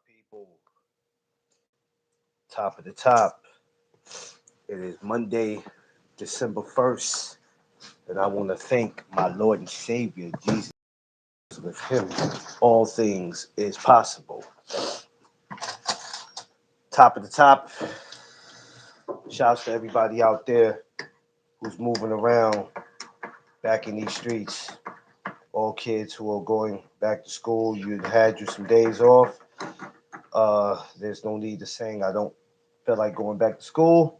People, top of the top. It is Monday, December 1st, and I want to thank my Lord and Savior, Jesus. With Him, all things is possible. Top of the top. Shouts to everybody out there who's moving around back in these streets. All kids who are going back to school, you had you some days off. There's no need to sing. I don't feel like going back to school.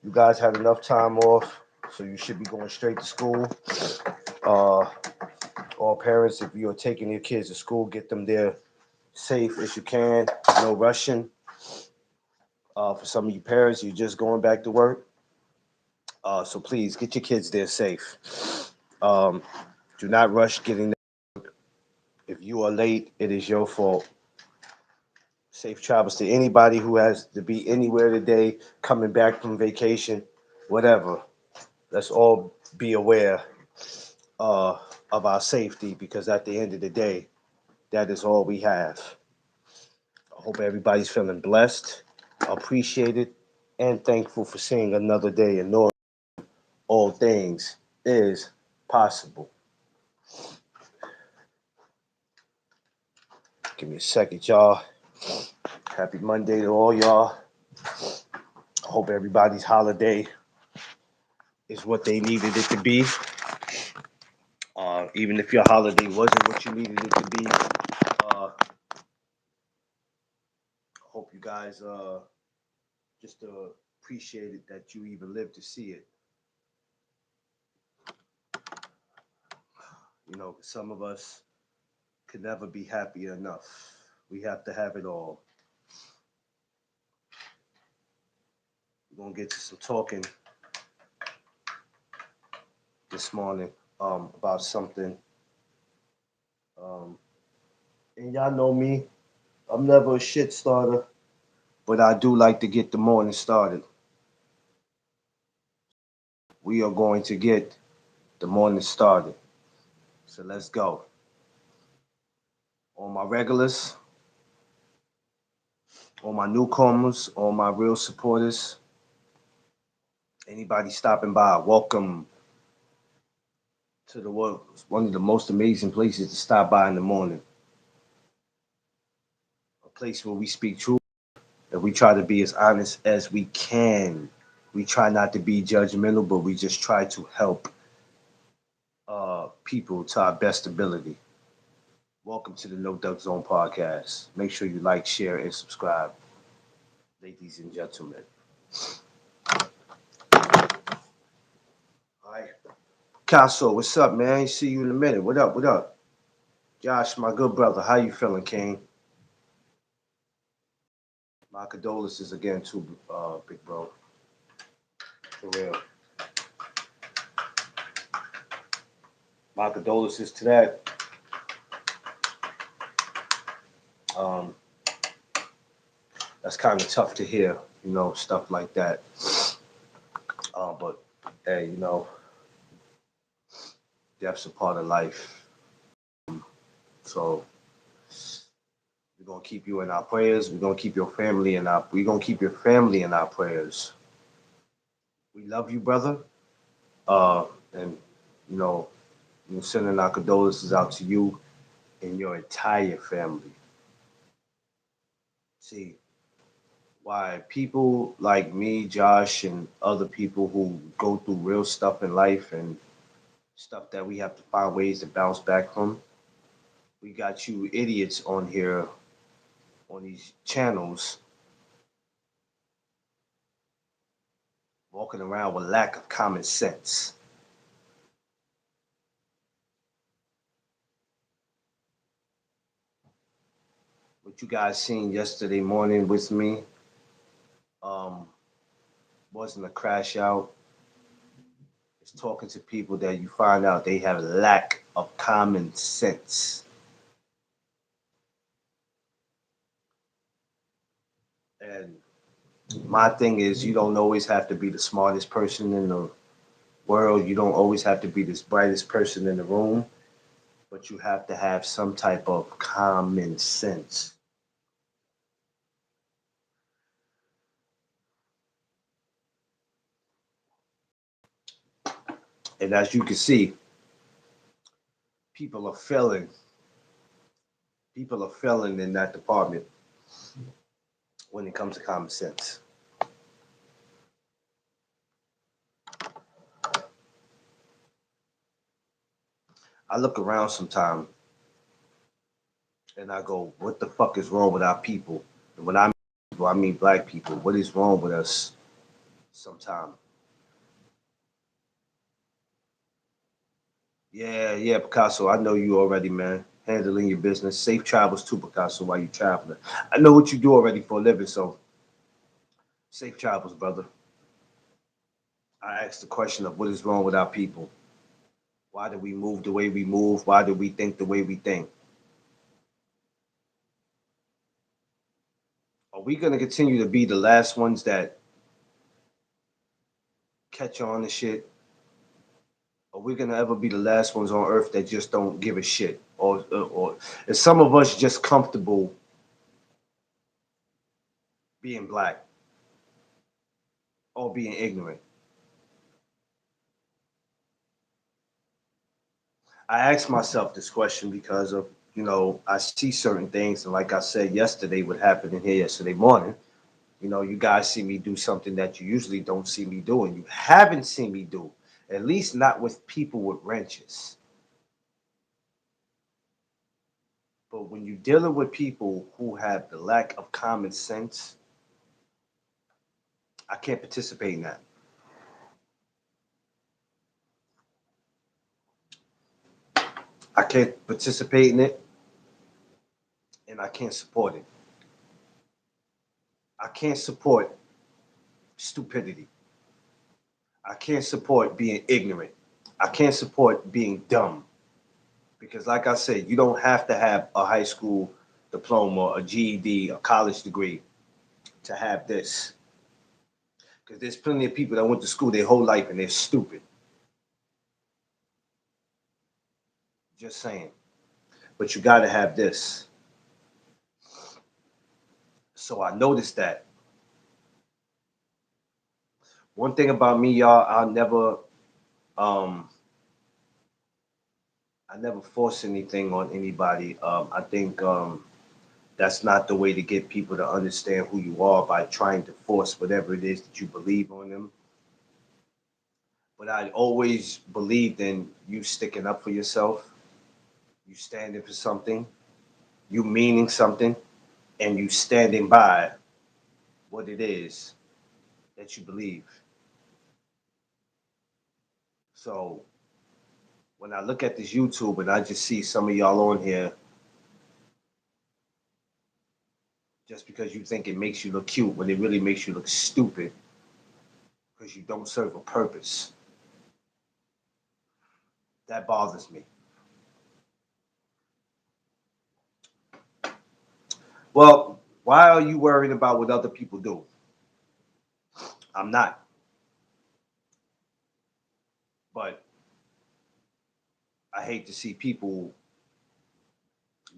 You guys had enough time off, so you should be going straight to school. Uh, all parents, if you're taking your kids to school, get them there safe as you can. No rushing. For some of you parents, you're just going back to work. So please get your kids there safe. Um, do not rush getting there. If you are late, it is your fault. Safe travels to anybody who has to be anywhere today, coming back from vacation, whatever. Let's all be aware uh, of our safety because at the end of the day, that is all we have. I hope everybody's feeling blessed, appreciated, and thankful for seeing another day and knowing all things is possible. Give me a second, y'all. Happy Monday to all y'all. I hope everybody's holiday is what they needed it to be. Even if your holiday wasn't what you needed it to be, hope you guys just appreciate it that you even lived to see it. You know, some of us could never be happy enough. We have to have it all. We're gonna get to some talking this morning about something. Um, and y'all know me, I'm never a shit starter, but I do like to get the morning started. We are going to get the morning started. So let's go. All my regulars, all my newcomers, all my real supporters, anybody stopping by, welcome to the world. It's one of the most amazing places to stop by in the morning. A place where we speak truth and we try to be as honest as we can. We try not to be judgmental, but we just try to help people to our best ability. Welcome to the No Duck Zone podcast. Make sure you like, share, and subscribe, ladies and gentlemen. All right. Casso, what's up, man? See you in a minute. What up? What up? Josh, my good brother, how you feeling, King? My condolences again too, big bro. For real. My condolences to that. Um, that's kind of tough to hear, stuff like that. But hey, death's a part of life. So we're gonna keep you in our prayers. We're gonna keep your family in our. We're gonna keep your family in our prayers. We love you, brother. And you know, we're sending our condolences out to you and your entire family. See, why people like me, Josh, and other people who go through real stuff in life and stuff that we have to find ways to bounce back from. We got you idiots on here on these channels walking around with lack of common sense. What you guys seen yesterday morning with me um, wasn't a crash out. It's talking to people that you find out they have lack of common sense. And my thing is, you don't always have to be the smartest person in the world. You don't always have to be the brightest person in the room, but you have to have some type of common sense. And as you can see, people are failing. People are failing in that department when it comes to common sense. I look around sometimes and I go, what the fuck is wrong with our people? And when I mean people, I mean black people. What is wrong with us sometimes? Yeah, Picasso. I know you already, man. Handling your business. Safe travels too, Picasso, while you traveling. I know what you do already for a living, so safe travels, brother. I asked the question of what is wrong with our people? Why do we move the way we move? Why do we think the way we think? Are we gonna continue to be the last ones that catch on to shit? Are we gonna ever be the last ones on earth that just don't give a shit? Or is some of us just comfortable being black or being ignorant? I ask myself this question because of, I see certain things, and like I said yesterday, what happened in here yesterday morning. You guys see me do something that you usually don't see me doing. You haven't seen me do, at least not with people with wrenches. But when you're dealing with people who have the lack of common sense, I can't participate in that. I can't participate in it, and I can't support it. I can't support stupidity. I can't support being ignorant. I can't support being dumb. Because, like I said, you don't have to have a high school diploma, a GED, a college degree to have this. Because there's plenty of people that went to school their whole life and they're stupid. Just saying. But you got to have this. So I noticed that. One thing about me, y'all, um, I never force anything on anybody. I think that's not the way to get people to understand who you are by trying to force whatever it is that you believe on them. But I always believed in you sticking up for yourself, you standing for something, you meaning something, and you standing by what it is that you believe. So when I look at this YouTube and I just see some of y'all on here just because you think it makes you look cute when it really makes you look stupid because you don't serve a purpose, that bothers me. Well, why are you worried about what other people do? I'm not. But I hate to see people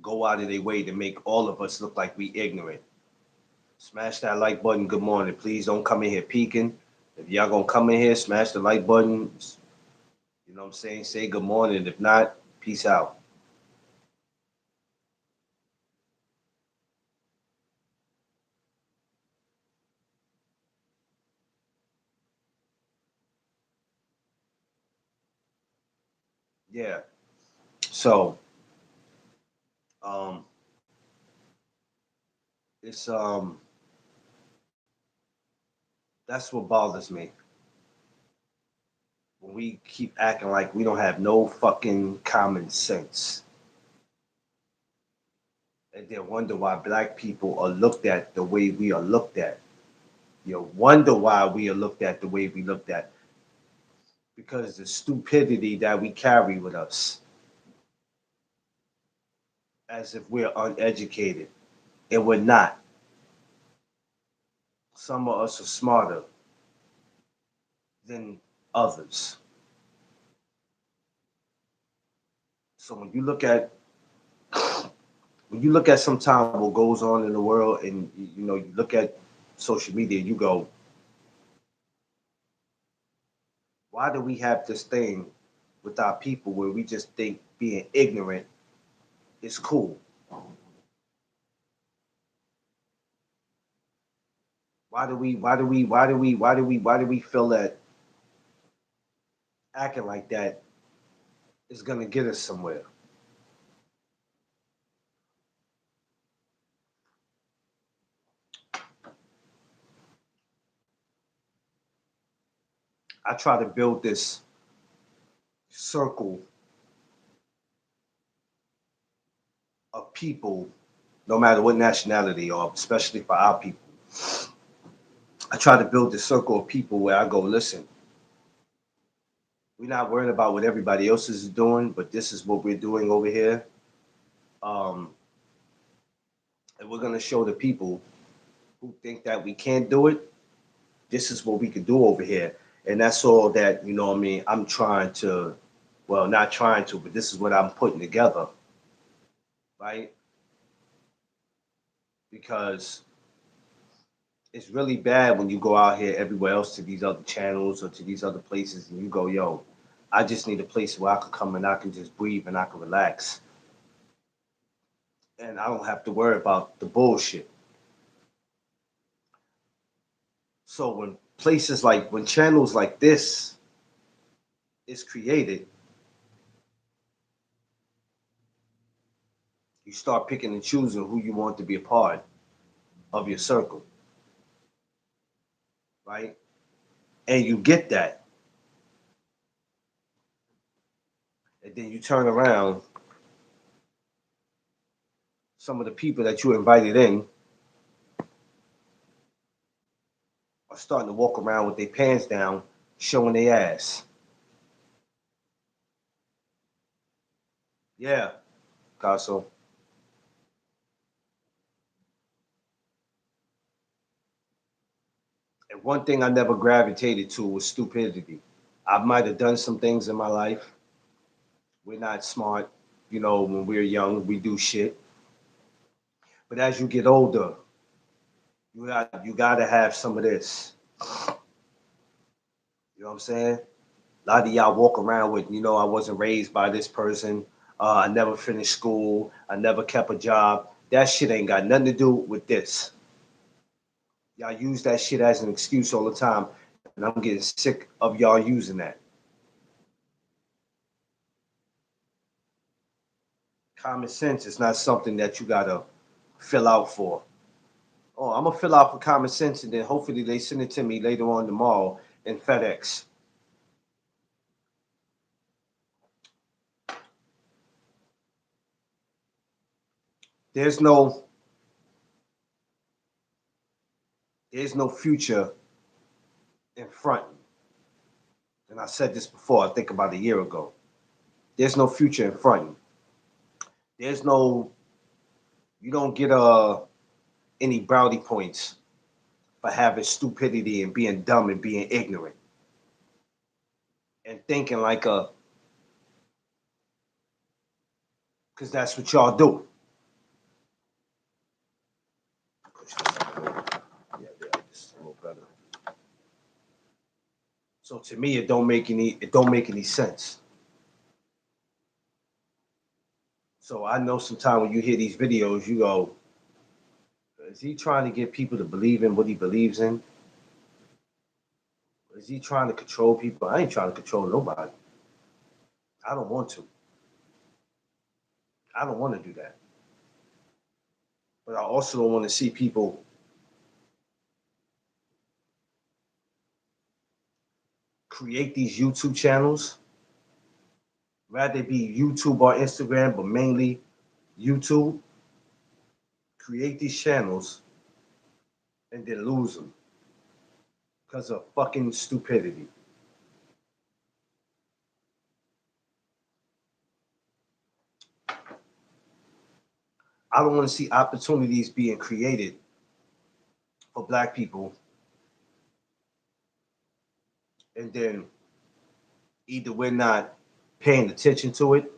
go out of their way to make all of us look like we ignorant. Smash that like button. Good morning. Please don't come in here peeking. If y'all gonna come in here, smash the like button. You know what I'm saying? Say good morning. If not, peace out. Yeah. So, um, it's that's what bothers me. When we keep acting like we don't have no fucking common sense. And then wonder why black people are looked at the way we are looked at. You wonder why we are looked at the way we looked at. Because the stupidity that we carry with us, as if we're uneducated, and we're not. Some of us are smarter than others. So when you look at sometimes what goes on in the world, and you look at social media, you go, Why do we have this thing with our people where we just think being ignorant is cool? Why do we feel that acting like that is gonna get us somewhere? I try to build this circle of people, no matter what nationality or especially for our people. I try to build this circle of people where I go, listen, we're not worrying about what everybody else is doing, but this is what we're doing over here. Um, and we're gonna show the people who think that we can't do it, this is what we can do over here. And that's all that, you know what I mean, I'm trying to, well, not trying to, but this is what I'm putting together, right? Because it's really bad when you go out here everywhere else to these other channels or to these other places and you go, yo, I just need a place where I can come and I can just breathe and I can relax. And I don't have to worry about the bullshit. So when channels like this is created, you start picking and choosing who you want to be a part of your circle, right? And you get that. And then you turn around, some of the people that you invited in are starting to walk around with their pants down, showing their ass. Yeah, Caso. And one thing I never gravitated to was stupidity. I might have done some things in my life. We're not smart. You know, when we're young, we do shit. But as you get older, you gotta have some of this. You know what I'm saying? A lot of y'all walk around with, I wasn't raised by this person. I never finished school. I never kept a job. That shit ain't got nothing to do with this. Y'all use that shit as an excuse all the time, and I'm getting sick of y'all using that. Common sense is not something that you gotta fill out for. Oh, I'm gonna fill out for common sense, and then hopefully they send it to me later on tomorrow in FedEx. There's no, there's no future in front. And I said this before. I think about a year ago. There's no future in front. There's no, you don't get any brownie points for having stupidity and being dumb and being ignorant and thinking like a, because that's what y'all do. Yeah, yeah, this is a little better. So to me, it don't make any sense. So I know sometimes when you hear these videos, you go, is he trying to get people to believe in what he believes in? Is he trying to control people? I ain't trying to control nobody. I don't want to. I don't want to do that. But I also don't want to see people create these YouTube channels, rather be YouTube or Instagram, but mainly YouTube, create these channels and then lose them because of fucking stupidity. I don't want to see opportunities being created for black people and then either we're not paying attention to it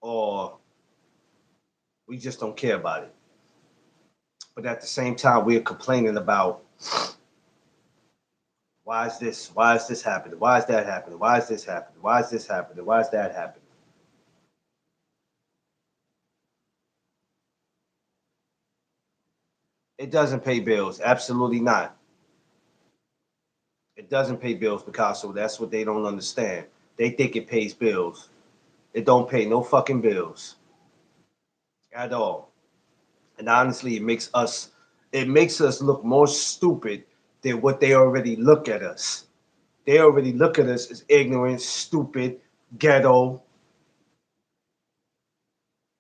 or we just don't care about it. But at the same time, we're complaining about Why is this? Why is this happening? Why is that happening? Why is this happening? Why is this happening? Why is that happening? It doesn't pay bills. Absolutely not. It doesn't pay bills, Picasso. That's what they don't understand. They think it pays bills. It don't pay no fucking bills at all. And honestly, it makes us look more stupid than what they already look at us. They already look at us as ignorant, stupid, ghetto.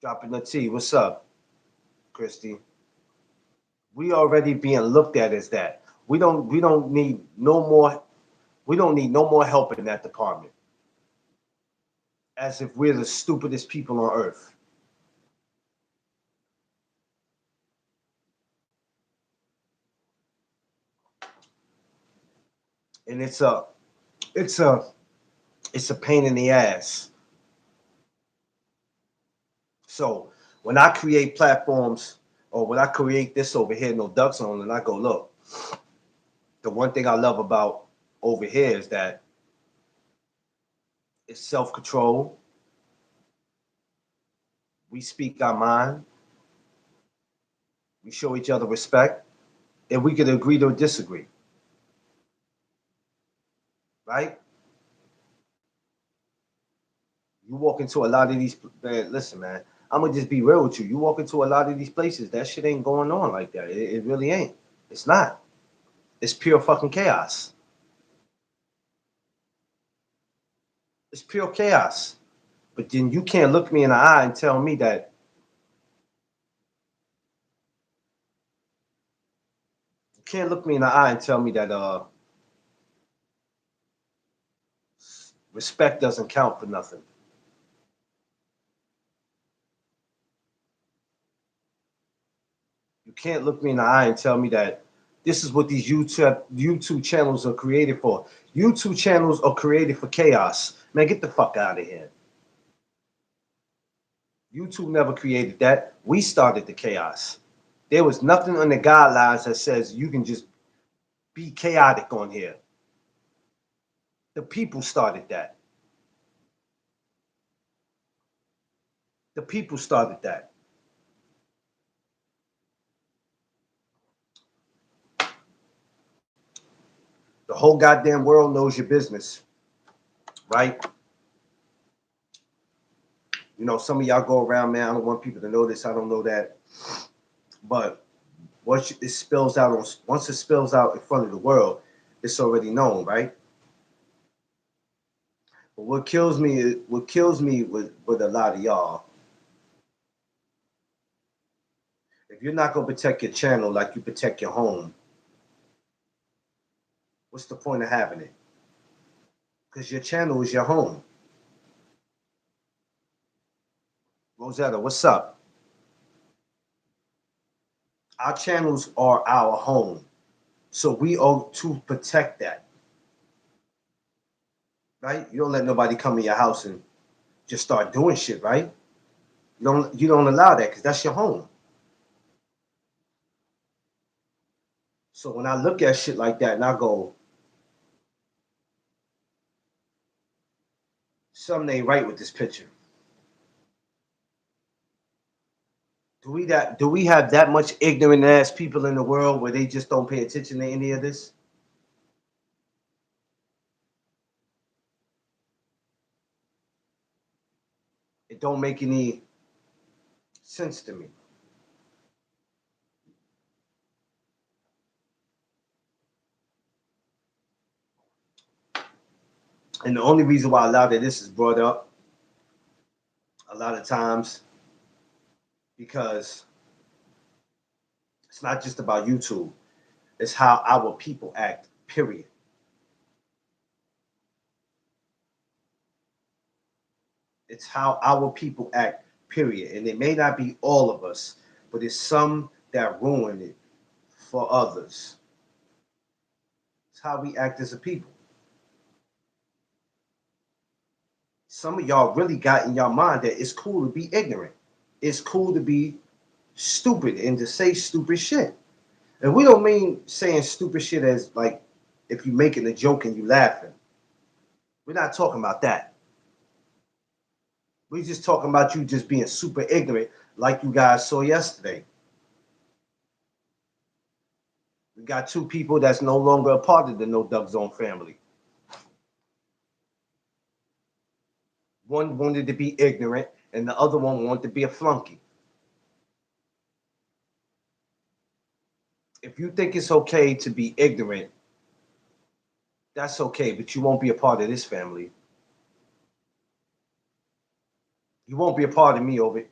Dropping the T. What's up, Christy? We already being looked at as that. We don't need no more we don't need no more help in that department. As if we're the stupidest people on earth. And it's a it's a pain in the ass. So when I create platforms or when I create this over here, no ducks on, and I go, look, the one thing I love about over here is that it's self-control. We speak our mind, we show each other respect, and we can agree to disagree, right? You walk into a lot of these man, listen, man, I'm gonna just be real with you. You walk into a lot of these places, that shit ain't going on like that. It really ain't. It's not. It's pure fucking chaos. It's pure chaos. But then you can't look me in the eye and tell me that you can't look me in the eye and tell me that respect doesn't count for nothing. You can't look me in the eye and tell me that this is what these YouTube channels are created for. YouTube channels are created for chaos. Man, get the fuck out of here. YouTube never created that. We started the chaos. There was nothing on the guidelines that says you can just be chaotic on here. The people started that. The people started that. The whole goddamn world knows your business, right? You know, some of y'all go around, man. I don't want people to know this. I don't know that. But once it spills out in front of the world, it's already known, right? But what kills me with a lot of y'all, if you're not gonna protect your channel like you protect your home, what's the point of having it? Because your channel is your home. Rosetta, what's up? Our channels are our home. So we owe to protect that, right? You don't let nobody come in your house and just start doing shit, right? You don't allow that because that's your home. So when I look at shit like that and I go, something ain't right with this picture. Do we have that much ignorant ass people in the world where they just don't pay attention to any of this? It don't make any sense to me. And the only reason why a lot of this is brought up a lot of times because it's not just about YouTube. It's how our people act, period. It's how our people act, period. And it may not be all of us, but it's some that ruin it for others. It's how we act as a people. Some of y'all really got in your mind that it's cool to be ignorant. It's cool to be stupid and to say stupid shit. And we don't mean saying stupid shit as like if you're making a joke and you laughing. We're not talking about that. We're just talking about you just being super ignorant, like you guys saw yesterday. We got two people that's no longer a part of the No Duck Zone family. One wanted to be ignorant, and the other one wanted to be a flunky. If you think it's okay to be ignorant, that's okay, but you won't be a part of this family. You won't be a part of me over it.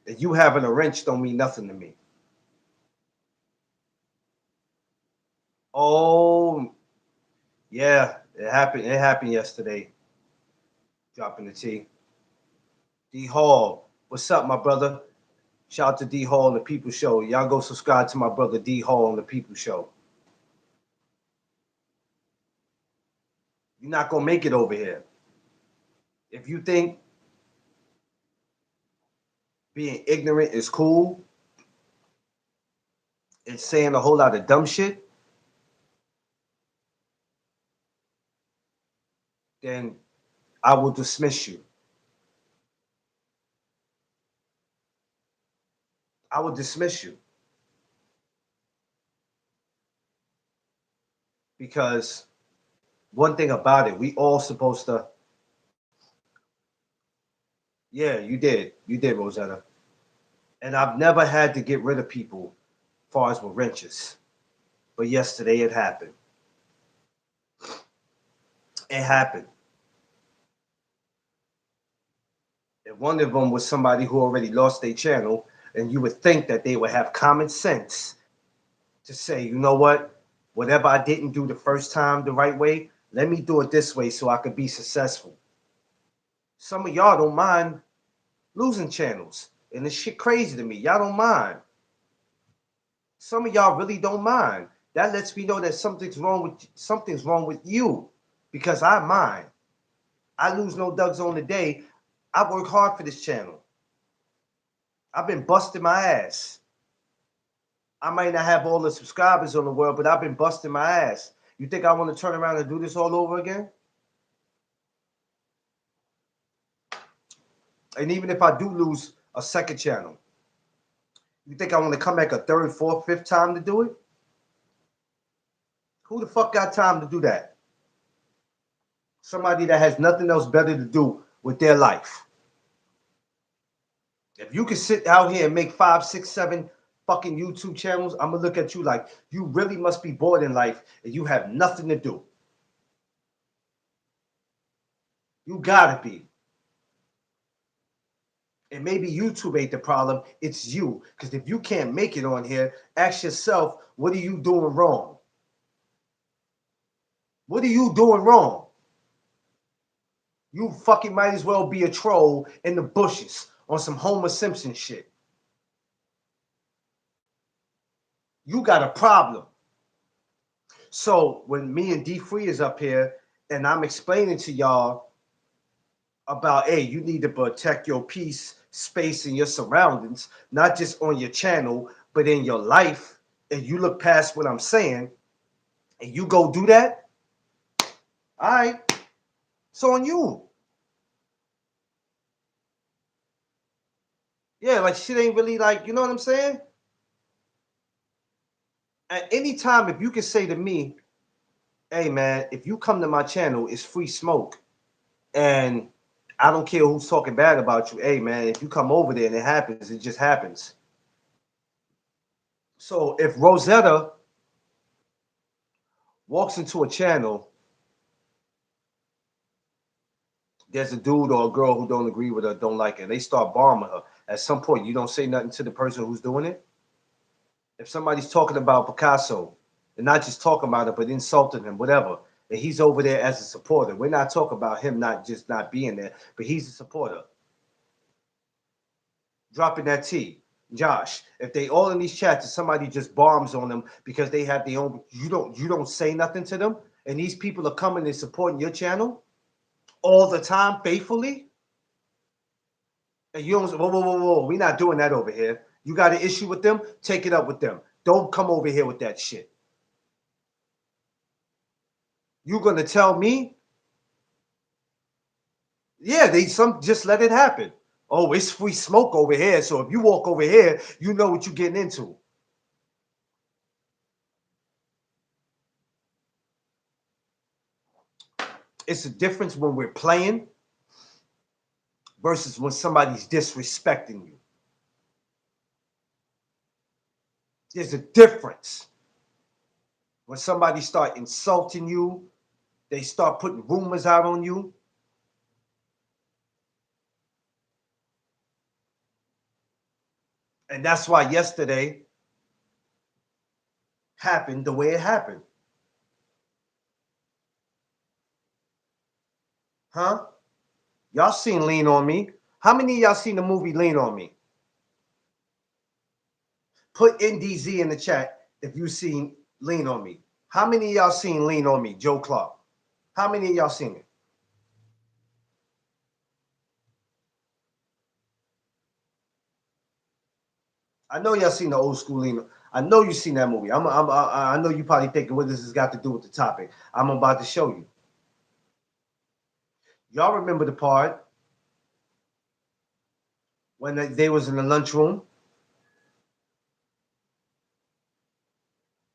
And you having a wrench don't mean nothing to me. Oh, yeah, it happened. It happened yesterday. Dropping the T. D Hall, what's up, my brother? Shout out to D Hall and the People Show. Y'all go subscribe to my brother D Hall and the People Show. You're not gonna make it over here. If you think being ignorant is cool and saying a whole lot of dumb shit, then I will dismiss you. I will dismiss you because one thing about it, we all supposed to. Yeah, you did, Rosetta. And I've never had to get rid of people, as far as with wrenches. But yesterday it happened. It happened. And one of them was somebody who already lost their channel, and you would think that they would have common sense to say, you know what, whatever I didn't do the first time the right way, let me do it this way so I could be successful. Some of y'all don't mind losing channels, and this shit crazy to me. Y'all don't mind. Some of y'all really don't mind. That lets me know that something's wrong with you, because I mind. I lose no ducks on the day. I work hard for this channel. I've been busting my ass. I might not have all the subscribers on the world, but I've been busting my ass. You think I want to turn around and do this all over again? And even if I do lose a second channel, you think I want to come back a third, fourth, fifth time to do it? Who the fuck got time to do that? Somebody that has nothing else better to do with their life. If you can sit out here and make 5, 6, 7 fucking YouTube channels, I'm gonna look at you like you really must be bored in life and you have nothing to do. You gotta be. And maybe YouTube ain't the problem, it's you. Because if you can't make it on here, ask yourself, what are you doing wrong? What are you doing wrong? You fucking might as well be a troll in the bushes on some Homer Simpson shit. You got a problem. So when me and D Free is up here and I'm explaining to y'all about, hey, you need to protect your peace, space, and your surroundings, not just on your channel, but in your life, and you look past what I'm saying, and you go do that, all right, it's on you. Yeah, like shit ain't really like, you know what I'm saying? At any time, if you can say to me, hey man, if you come to my channel, it's free smoke. And I don't care who's talking bad about you. Hey man, if you come over there and it happens, it just happens. So if Rosetta walks into a channel, there's a dude or a girl who don't agree with her, don't like it, and they start bombing her. At some point, you don't say nothing to the person who's doing it. If somebody's talking about Picasso, and not just talking about it, but insulting him, whatever, and he's over there as a supporter, we're not talking about him not just not being there, but he's a supporter. Dropping that T. Josh, if they all in these chats and somebody just bombs on them because they have their own, you don't say nothing to them, and these people are coming and supporting your channel all the time faithfully, and you don't say, whoa, we're not doing that over here. You got an issue with them? Take it up with them. Don't come over here with that shit. You gonna tell me? Yeah, they some just let it happen. Oh, it's free smoke over here. So if you walk over here, you know what you're getting into. It's a difference when we're playing versus when somebody's disrespecting you. There's a difference. When somebody start insulting you, they start putting rumors out on you. And that's why yesterday happened the way it happened. Huh? Y'all seen Lean on Me. How many of y'all seen the movie Lean on Me? Put NDZ in the chat if you seen Lean on Me. How many of y'all seen Lean on Me, Joe Clark? How many of y'all seen it? I know y'all seen the old school Lean. I know you seen that movie. I know you probably thinking what this has got to do with the topic. I'm about to show you. Y'all remember the part when they was in the lunchroom?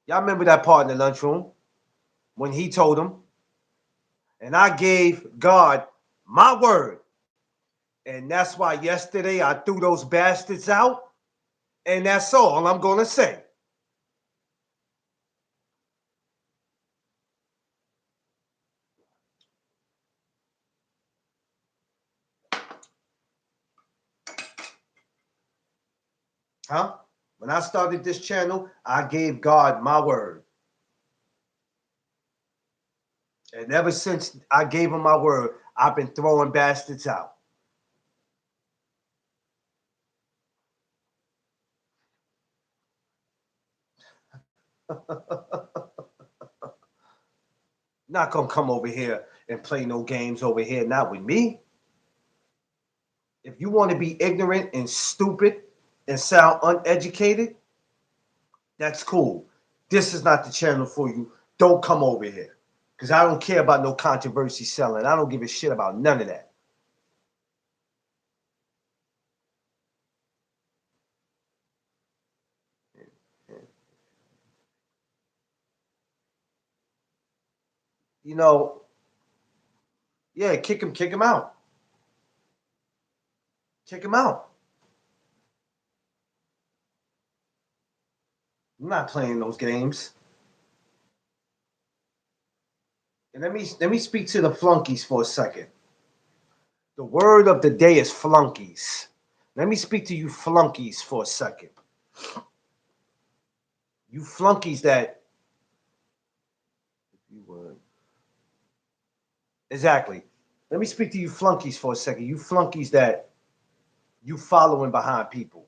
Y'all remember that part in the lunchroom when he told him, and I gave God my word. And that's why yesterday I threw those bastards out. And that's all I'm going to say. Huh? When I started this channel, I gave God my word. And ever since I gave him my word, I've been throwing bastards out. Not going to come over here and play no games over here, not with me. If you want to be ignorant and stupid and sound uneducated, that's cool. This is not the channel for you. Don't come over here. Because I don't care about no controversy selling. I don't give a shit about none of that. You know, yeah, kick him out. Kick him out. I'm not playing those games. And let me speak to the flunkies for a second. The word of the day is flunkies. Let me speak to you flunkies for a second. You flunkies that you were exactly. Let me speak to you flunkies for a second. You flunkies that you following behind people.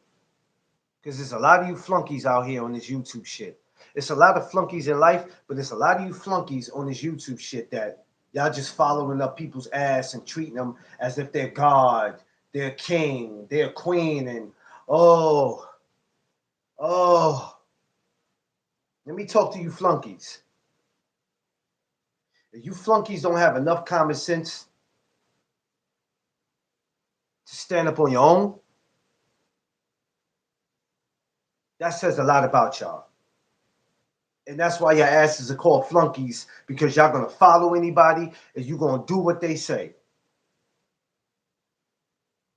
Because there's a lot of you flunkies out here on this YouTube shit. It's a lot of flunkies in life, but there's a lot of you flunkies on this YouTube shit that y'all just following up people's ass and treating them as if they're God, they're king, they're queen, and oh, oh. Let me talk to you flunkies. If you flunkies don't have enough common sense to stand up on your own, that says a lot about y'all. And that's why your asses are called flunkies, because y'all gonna follow anybody and you gonna do what they say.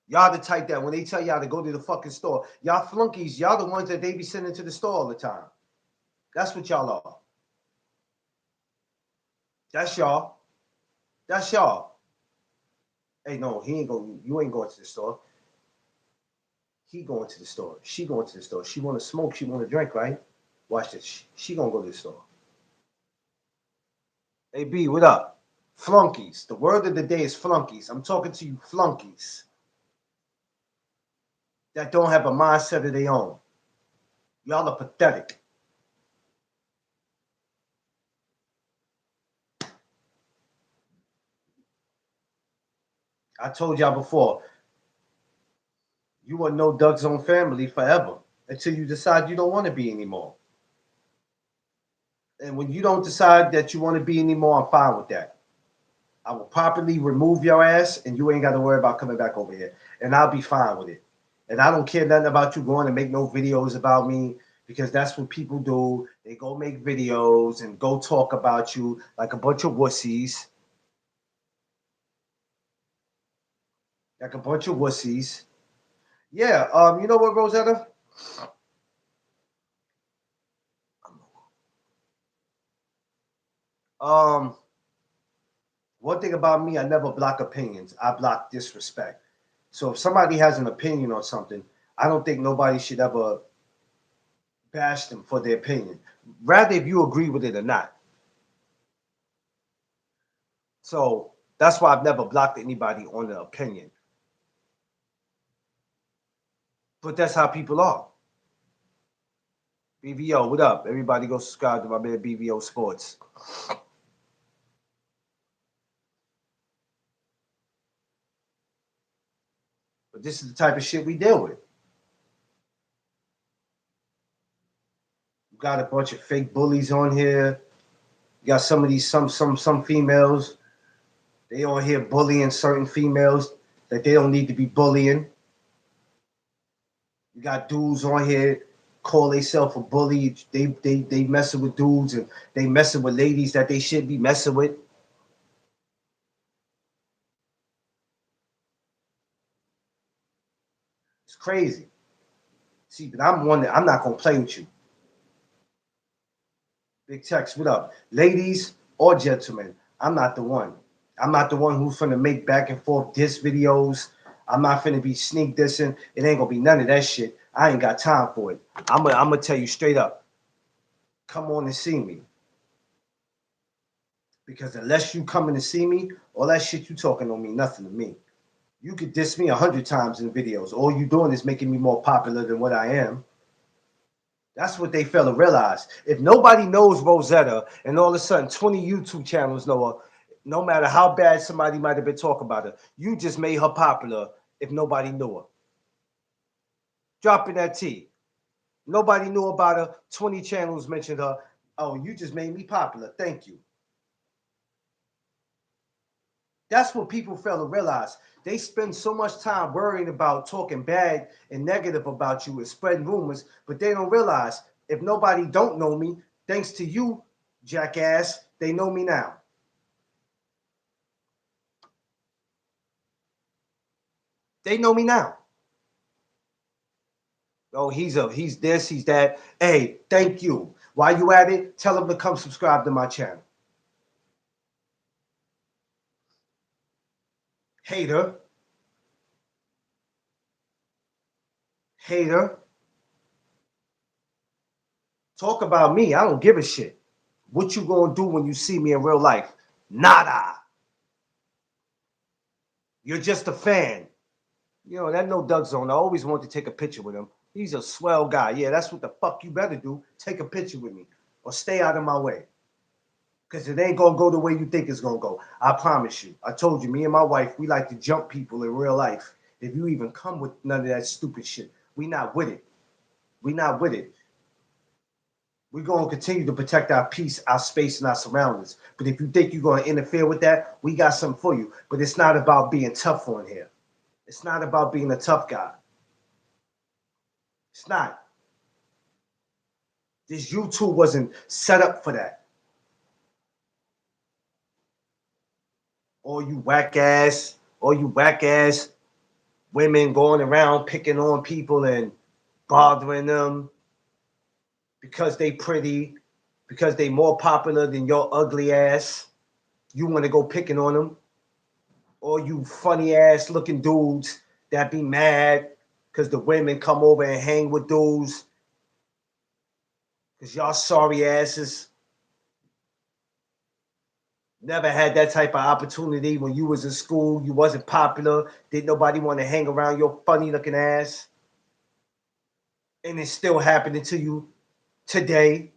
Y'all the type that when they tell y'all to go to the fucking store, y'all flunkies, y'all the ones that they be sending to the store all the time. That's what y'all are. That's y'all. That's y'all. Hey, no, he ain't going. You ain't going to the store. He going to the store. She going to the store. She want to smoke. She want to drink, right? Watch this. She gonna go to the store. Hey B, what up? Flunkies. The word of the day is flunkies. I'm talking to you flunkies that don't have a mindset of their own. Y'all are pathetic. I told y'all before, you will know Doug's own family forever until you decide you don't want to be anymore. And when you don't decide that you want to be anymore, I'm fine with that. I will properly remove your ass, and you ain't got to worry about coming back over here. And I'll be fine with it. And I don't care nothing about you going to make no videos about me because that's what people do. They go make videos and go talk about you like a bunch of wussies. Like a bunch of wussies. Yeah, you know what, Rosetta? Um, One thing about me, I never block opinions. I block disrespect. So if somebody has an opinion on something, I don't think nobody should ever bash them for their opinion. Rather if you agree with it or not. So that's why I've never blocked anybody on an opinion. But that's how people are. BVO, what up? Everybody go subscribe to my man BVO Sports. But this is the type of shit we deal with. You got a bunch of fake bullies on here. You got some of these some females. They on here bullying certain females that they don't need to be bullying. You got dudes on here call themselves a bully. They messing with dudes and they messing with ladies that they should be messing with. It's crazy. See, but I'm one that I'm not gonna play with you. Big Tex, what up? Ladies or gentlemen, I'm not the one. I'm not the one who's finna make back and forth diss videos. I'm not finna be sneak dissing. It ain't gonna be none of that shit. I ain't got time for it. I'm gonna tell you straight up. Come on and see me. Because unless you coming to see me, all that shit you talking don't mean nothing to me. You could diss me 100 times in videos. All you doing is making me more popular than what I am. That's what they fail to realize. If nobody knows Rosetta and all of a sudden 20 YouTube channels know her, no matter how bad somebody might have been talking about her, you just made her popular if nobody knew her. Dropping that T. Nobody knew about her. 20 channels mentioned her. Oh, you just made me popular. Thank you. That's what people fail to realize. They spend so much time worrying about talking bad and negative about you and spreading rumors, but they don't realize if nobody don't know me, thanks to you, jackass, they know me now. They know me now. Oh, he's this, he's that. Hey, thank you. While you at it, tell them to come subscribe to my channel. Hater, hater. Talk about me. I don't give a shit. What you gonna do when you see me in real life? Nada. You're just a fan. You know, that No Doug Zone, I always wanted to take a picture with him. He's a swell guy. Yeah, that's what the fuck you better do. Take a picture with me or stay out of my way. Because it ain't going to go the way you think it's going to go. I promise you. I told you, me and my wife, we like to jump people in real life. If you even come with none of that stupid shit, we not with it. We not with it. We're going to continue to protect our peace, our space, and our surroundings. But if you think you're going to interfere with that, we got something for you. But it's not about being tough on here. It's not about being a tough guy. It's not. This YouTube wasn't set up for that. All you whack ass women going around picking on people and bothering them because they pretty, because they more popular than your ugly ass. You want to go picking on them. Or you funny ass looking dudes that be mad because the women come over and hang with dudes. Because y'all sorry asses never had that type of opportunity when you was in school. You wasn't popular. Didn't nobody want to hang around your funny looking ass. And it's still happening to you today.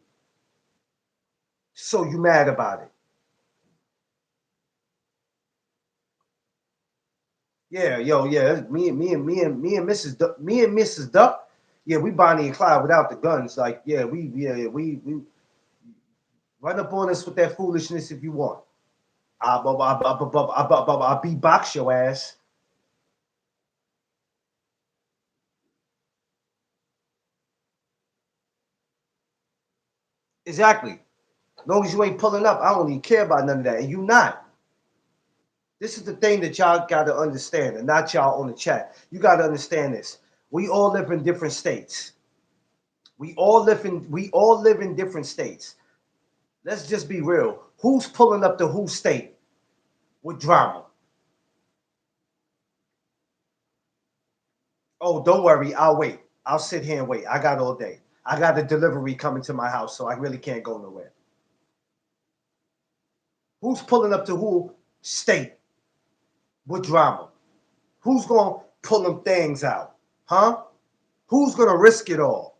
So you mad about it. Yeah, yo, yeah. Me and Mrs. Duck. Yeah, we Bonnie and Clyde without the guns. Like, yeah, we Run up on us with that foolishness if you want. I'll beatbox your ass. Exactly. As long as you ain't pulling up, I don't even care about none of that. And you not. This is the thing that y'all got to understand, and not y'all on the chat. You got to understand this. We all live in different states. We all live in different states. Let's just be real. Who's pulling up to whose state with drama? Oh, don't worry. I'll wait. I'll sit here and wait. I got all day. I got a delivery coming to my house, so I really can't go nowhere. Who's pulling up to who state with drama? Who's going to pull them things out? Huh? Who's going to risk it all?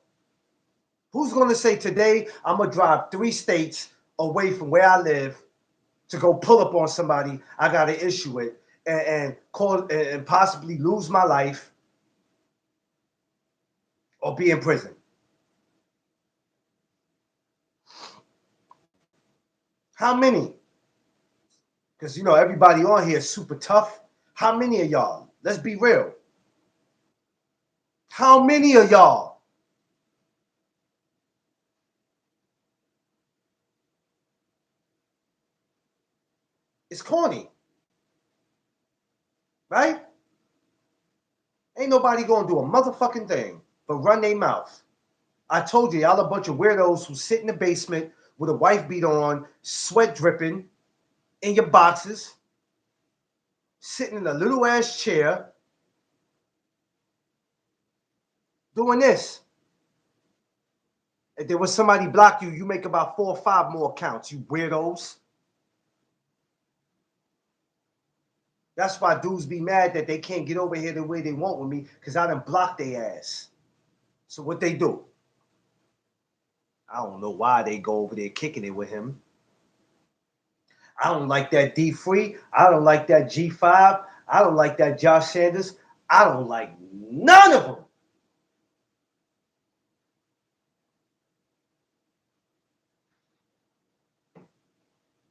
Who's going to say today I'm going to drive 3 states away from where I live to go pull up on somebody I got to issue it and call and possibly lose my life or be in prison? How many? Because everybody on here is super tough. How many of y'all? Let's be real. How many of y'all? It's corny, right? Ain't nobody gonna do a motherfucking thing but run their mouth. I told you, y'all a bunch of weirdos who sit in the basement with a wife beat on, sweat dripping, in your boxes, sitting in a little ass chair, doing this. If there was somebody block you, you make about 4 or 5 more accounts, you weirdos. That's why dudes be mad that they can't get over here the way they want with me, because I done blocked their ass. So what they do? I don't know why they go over there kicking it with him. I don't like that D Free. I don't like that G5. I don't like that Josh Sanders. I don't like none of them.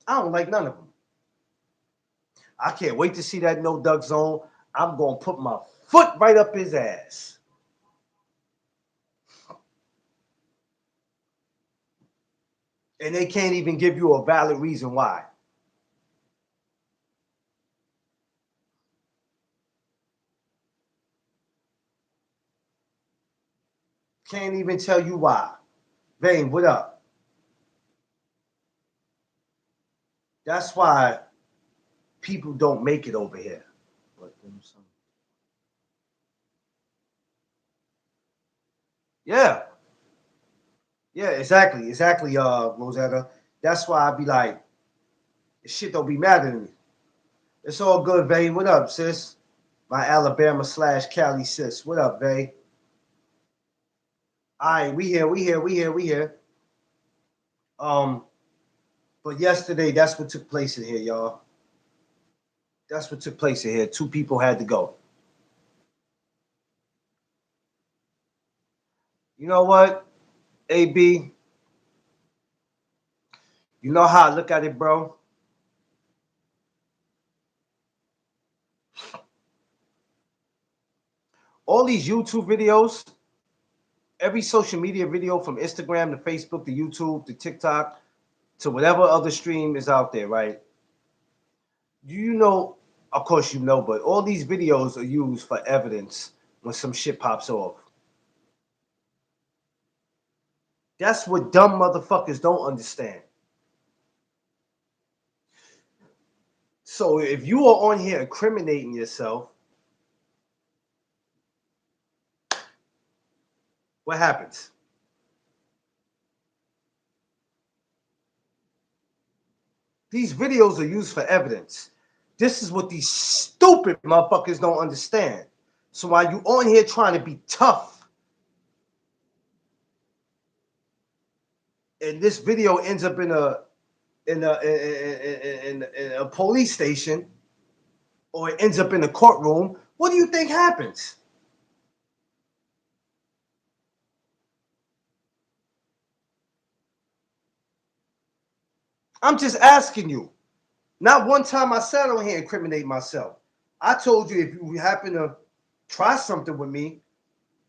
I don't like none of them. I can't wait to see that no duck zone. I'm going to put my foot right up his ass. And they can't even give you a valid reason why. Can't even tell you why. Vane, what up? That's why people don't make it over here. Yeah. Yeah, exactly, Rosetta. That's why I be like, shit don't be mad at me. It's all good, Vane. What up, sis? My Alabama/Cali sis. What up, Vane? All right, we here. Um, but yesterday, that's what took place in here, y'all. That's what took place in here. 2 people had to go. You know what, AB? You know how I look at it, bro? All these YouTube videos, every social media video from Instagram to Facebook to YouTube to TikTok to whatever other stream is out there, right? You know, of course you know, but all these videos are used for evidence when some shit pops off. That's what dumb motherfuckers don't understand. So if you are on here incriminating yourself, what happens? These videos are used for evidence. This is what these stupid motherfuckers don't understand. So while you on here trying to be tough, and this video ends up in a police station, or it ends up in a courtroom, what do you think happens? I'm just asking you. Not one time I sat on here and incriminate myself. I told you if you happen to try something with me,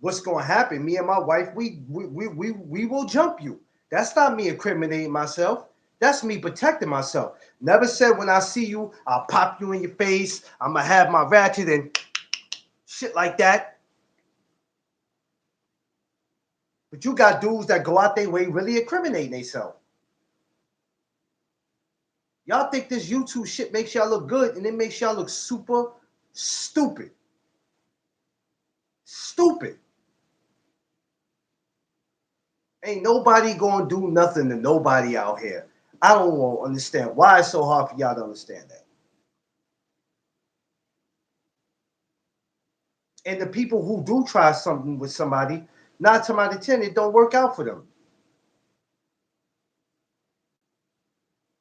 what's going to happen? Me and my wife, we will jump you. That's not me incriminating myself. That's me protecting myself. Never said when I see you, I'll pop you in your face. I'm going to have my ratchet and shit like that. But you got dudes that go out their way really incriminating themselves. Y'all think this YouTube shit makes y'all look good and it makes y'all look super stupid. Stupid. Ain't nobody gonna do nothing to nobody out here. I don't want to understand why it's so hard for y'all to understand that. And the people who do try something with somebody, 9 times out of 10, it don't work out for them.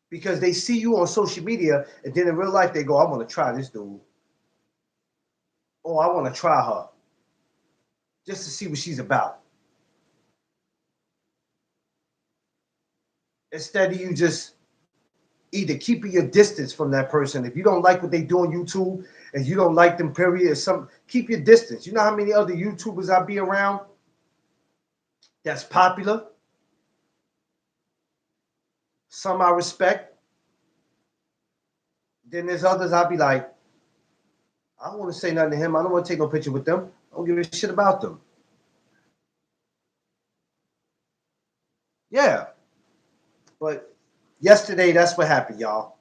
Because they see you on social media and then in real life they go, I want to try this dude. Oh, I want to try her. Just to see what she's about. Instead of you just either keeping your distance from that person. If you don't like what they do on YouTube and you don't like them, period, or keep your distance. You know how many other YouTubers I be around that's popular? Some I respect. Then there's others I'll be like, I don't want to say nothing to him. I don't want to take no picture with them. I don't give a shit about them. Yeah. But yesterday, that's what happened, y'all.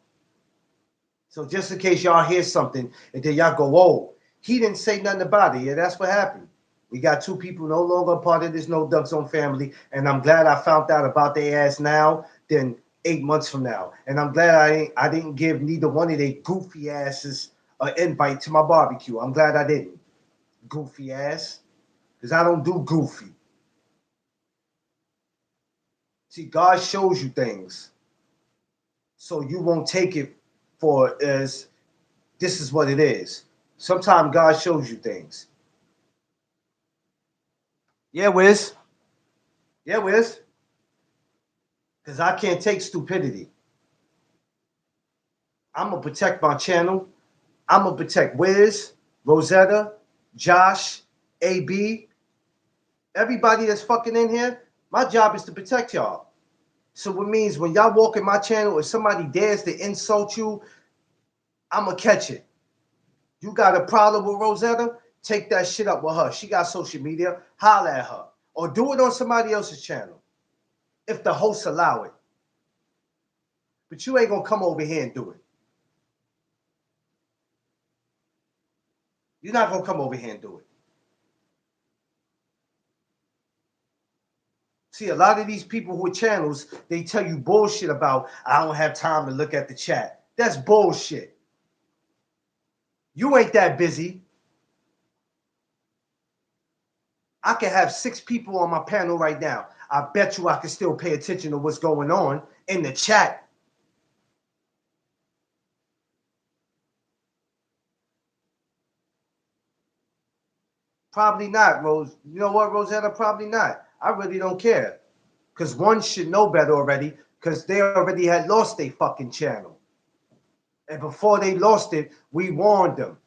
So just in case y'all hear something and then y'all go, whoa, he didn't say nothing about it. Yeah, that's what happened. We got 2 people no longer part of this No Duck Zone family, and I'm glad I found out about their ass now than 8 months from now. And I'm glad I didn't give neither one of their goofy asses an invite to my barbecue. I'm glad I didn't. Goofy ass. Because I don't do goofy. See, God shows you things. So you won't take it for as this is what it is. Sometimes God shows you things. Yeah, Wiz. Yeah, Wiz. Because I can't take stupidity. I'm going to protect my channel. I'm going to protect Wiz, Rosetta, Josh, AB, everybody that's fucking in here. My job is to protect y'all. So it means when y'all walk in my channel, if somebody dares to insult you, I'm going to catch it. You got a problem with Rosetta? Take that shit up with her. She got social media. Holler at her. Or do it on somebody else's channel. If the hosts allow it. But you ain't going to come over here and do it. You're not going to come over here and do it. See, a lot of these people with channels, they tell you bullshit about, I don't have time to look at the chat. That's bullshit. You ain't that busy. I can have 6 people on my panel right now. I bet you I can still pay attention to what's going on in the chat. Probably not, Rose. You know what, Rosetta? Probably not. I really don't care. Because one should know better already, because they already had lost their fucking channel. And before they lost it, we warned them.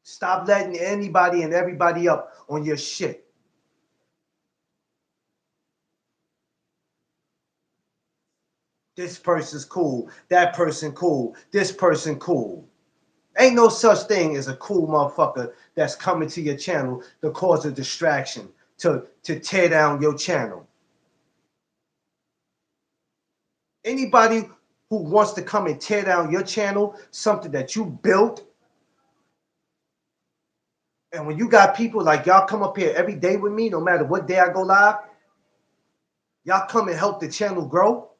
Stop letting anybody and everybody up on your shit. This person's cool. That person cool. This person cool. Ain't no such thing as a cool motherfucker that's coming to your channel to cause a distraction, to tear down your channel. Anybody who wants to come and tear down your channel, something that you built, and when you got people like y'all come up here every day with me, no matter what day I go live, y'all come and help the channel grow.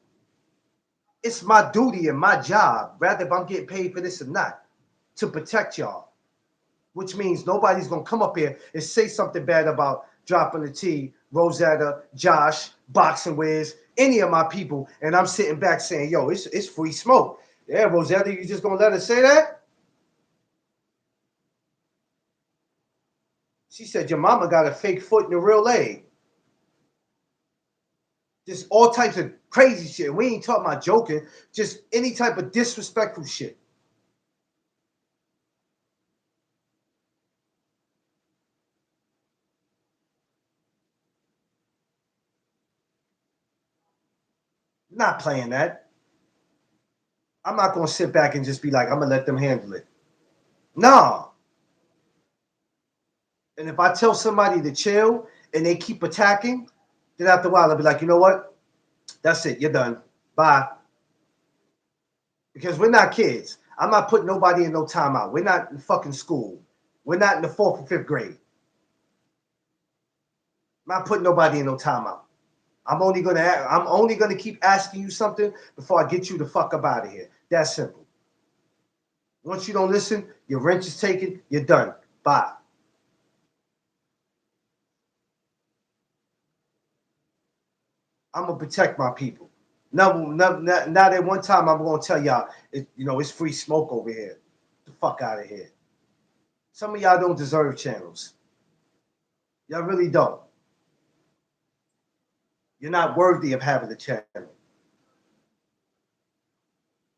It's my duty and my job, rather if I'm getting paid for this or not, to protect y'all. Which means nobody's gonna come up here and say something bad about Dropping the T, Rosetta, Josh, Boxing Wiz, any of my people, and I'm sitting back saying, yo, it's free smoke. Yeah, Rosetta, you just gonna let her say that? She said, your mama got a fake foot and a real leg. Just all types of crazy shit. We ain't talking about joking. Just any type of disrespectful shit. Not playing that. I'm not gonna sit back and just be like, I'm gonna let them handle it. Nah. And if I tell somebody to chill and they keep attacking, then after a while I'll be like, you know what? That's it. You're done. Bye. Because we're not kids. I'm not putting nobody in no timeout. We're not in fucking school. We're not in the fourth or fifth grade. I'm not putting nobody in no timeout. I'm only gonna keep asking you something before I get you the fuck up out of here. That's simple. Once you don't listen, your wrench is taken. You're done. Bye. I'm gonna protect my people. Now that one time I'm gonna tell y'all, it's free smoke over here. Get the fuck out of here. Some of y'all don't deserve channels. Y'all really don't. You're not worthy of having a channel.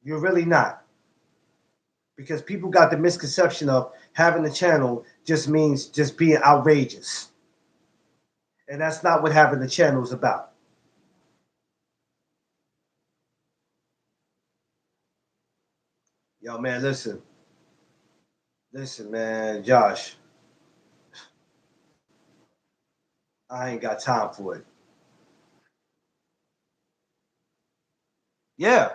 You're really not. Because people got the misconception of having a channel just means just being outrageous. And that's not what having a channel is about. Yo, man, listen. Listen, man, Josh, I ain't got time for it. Yeah,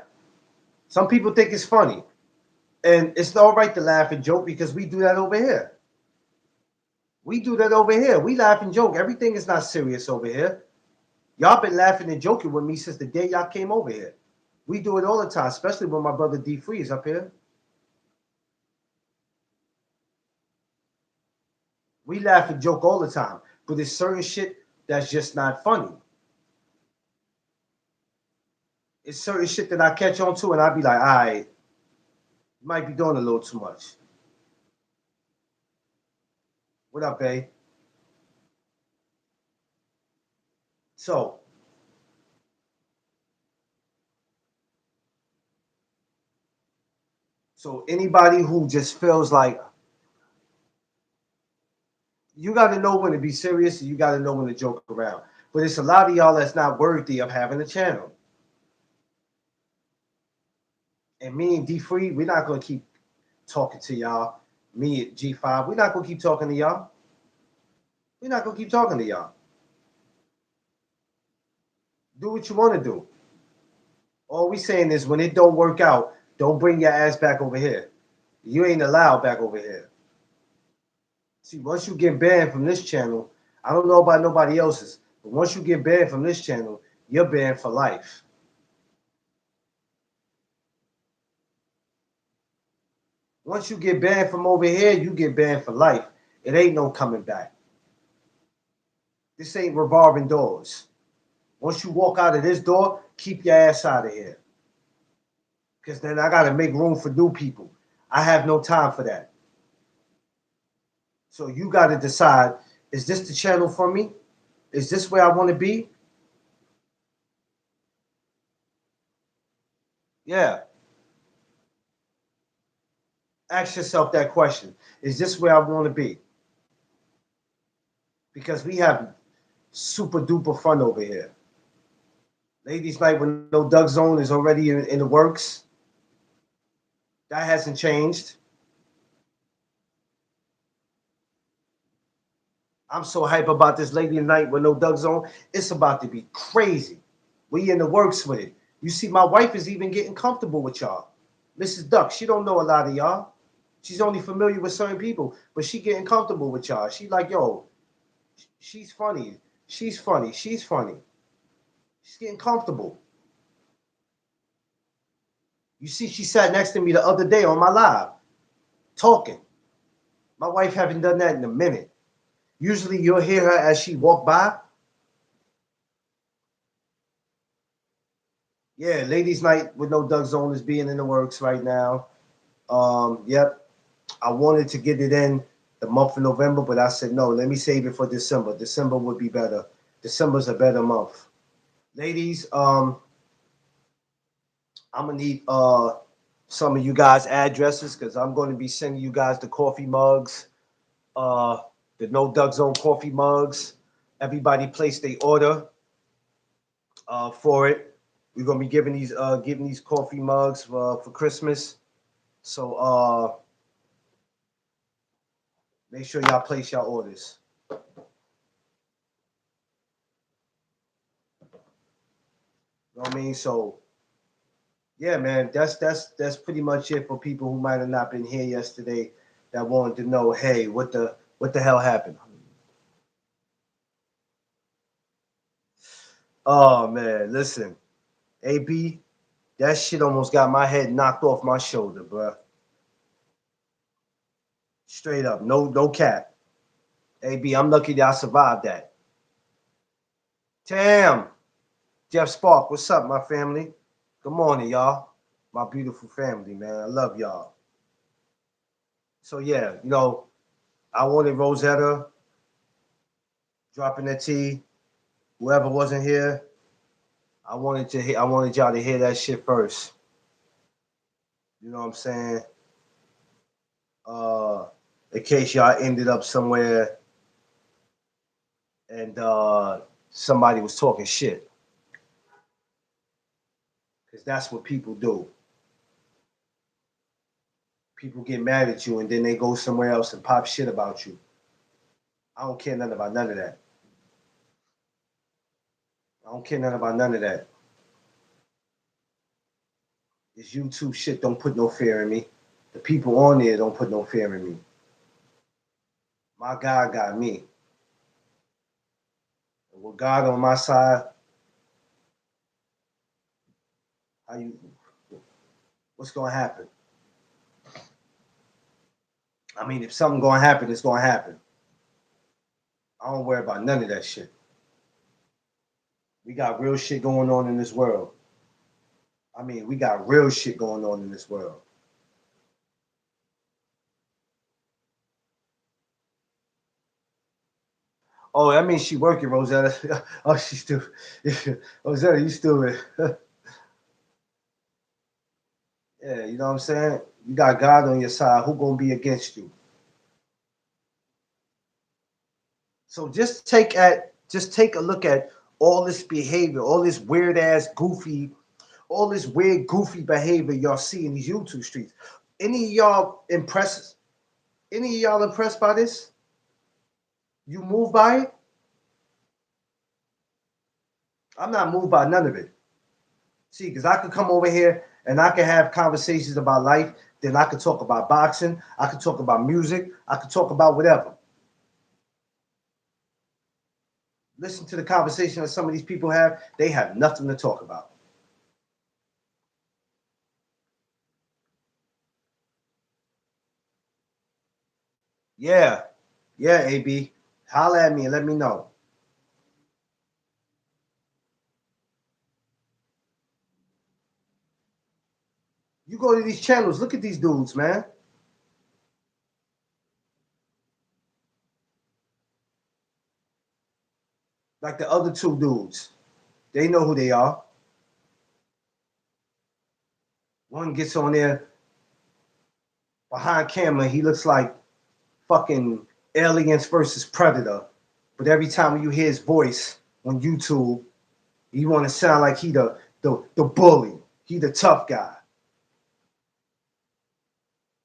some people think it's funny. And it's all right to laugh and joke because we do that over here. We do that over here. We laugh and joke. Everything is not serious over here. Y'all been laughing and joking with me since the day y'all came over here. We do it all the time, especially when my brother D Free is up here. We laugh and joke all the time, but there's certain shit that's just not funny. It's certain shit that I catch on to and I be like, all right, you might be doing a little too much. What up, babe? So, so anybody who just feels like you got to know when to be serious and you got to know when to joke around. But it's a lot of y'all that's not worthy of having a channel. And me and D Free, we're not gonna keep talking to y'all. Me at G5, we're not gonna keep talking to y'all. We're not gonna keep talking to y'all. Do what you want to do. All we saying is when it don't work out, don't bring your ass back over here. You ain't allowed back over here. See, once you get banned from this channel, I don't know about nobody else's, but once you get banned from this channel, you're banned for life. Once you get banned from over here, you get banned for life. It ain't no coming back. This ain't revolving doors. Once you walk out of this door, keep your ass out of here. Because then I got to make room for new people. I have no time for that. So you got to decide, is this the channel for me? Is this where I want to be? Yeah. Ask yourself that question. Is this where I want to be? Because we have super duper fun over here. Ladies Night with No Doug Zone is already in the works. That hasn't changed. I'm so hype about this Lady Night with No Doug Zone. It's about to be crazy. We in the works with it. You see, my wife is even getting comfortable with y'all. Mrs. Duck, she don't know a lot of y'all. She's only familiar with certain people, but she getting comfortable with y'all. She like, yo, she's funny. She's funny. She's funny. She's getting comfortable. You see, she sat next to me the other day on my live, talking. My wife haven't done that in a minute. Usually you'll hear her as she walk by. Yeah, ladies' night with No Doug Zone is being in the works right now. Yep. I wanted to get it in the month of November, but I said no, let me save it for December. December would be better. December's a better month. Ladies, I'm gonna need some of you guys' addresses because I'm going to be sending you guys the coffee mugs, uh, the No Duck Zone coffee mugs. Everybody place their order for it. We're gonna be giving these coffee mugs for Christmas. So make sure y'all place your orders. You know what I mean? So yeah, man, that's pretty much it for people who might have not been here yesterday that wanted to know, hey, what the hell happened? Oh man, listen, AB, that shit almost got my head knocked off my shoulder, bruh. Straight up, no cap. AB, I'm lucky that I survived that. Damn, Jeff Spark, what's up, my family? Good morning, y'all. My beautiful family, man. I love y'all. So yeah, I wanted Rosetta dropping that T. Whoever wasn't here, I wanted y'all to hear that shit first. You know what I'm saying? Uh, in case y'all ended up somewhere and somebody was talking shit, because that's what people do. People get mad at you and then they go somewhere else and pop shit about you. I don't care nothing about none of that. I don't care nothing about none of that. This YouTube shit don't put no fear in me. The people on there don't put no fear in me. My God got me. And with God on my side, how you what's gonna happen? I mean, if something gonna happen, it's gonna happen. I don't worry about none of that shit. We got real shit going on in this world. I mean, we got real shit going on in this world. Oh, that means she working, Rosetta. Oh, she still, Rosetta, you still, yeah, you know what I'm saying? You got God on your side. Who gonna be against you? So just take a look at all this behavior, all this weird ass goofy, all this weird goofy behavior y'all see in these YouTube streets. Any of y'all impressed? Any of y'all impressed by this? You moved by it? I'm not moved by none of it. See, because I could come over here and I could have conversations about life. Then I could talk about boxing. I could talk about music. I could talk about whatever. Listen to the conversation that some of these people have. They have nothing to talk about. Yeah, yeah, AB. Holla at me and let me know. You go to these channels, look at these dudes, man. Like the other two dudes. They know who they are. One gets on there behind camera, he looks like fucking Aliens versus Predator. But every time you hear his voice on YouTube, you want to sound like he the bully. He the tough guy.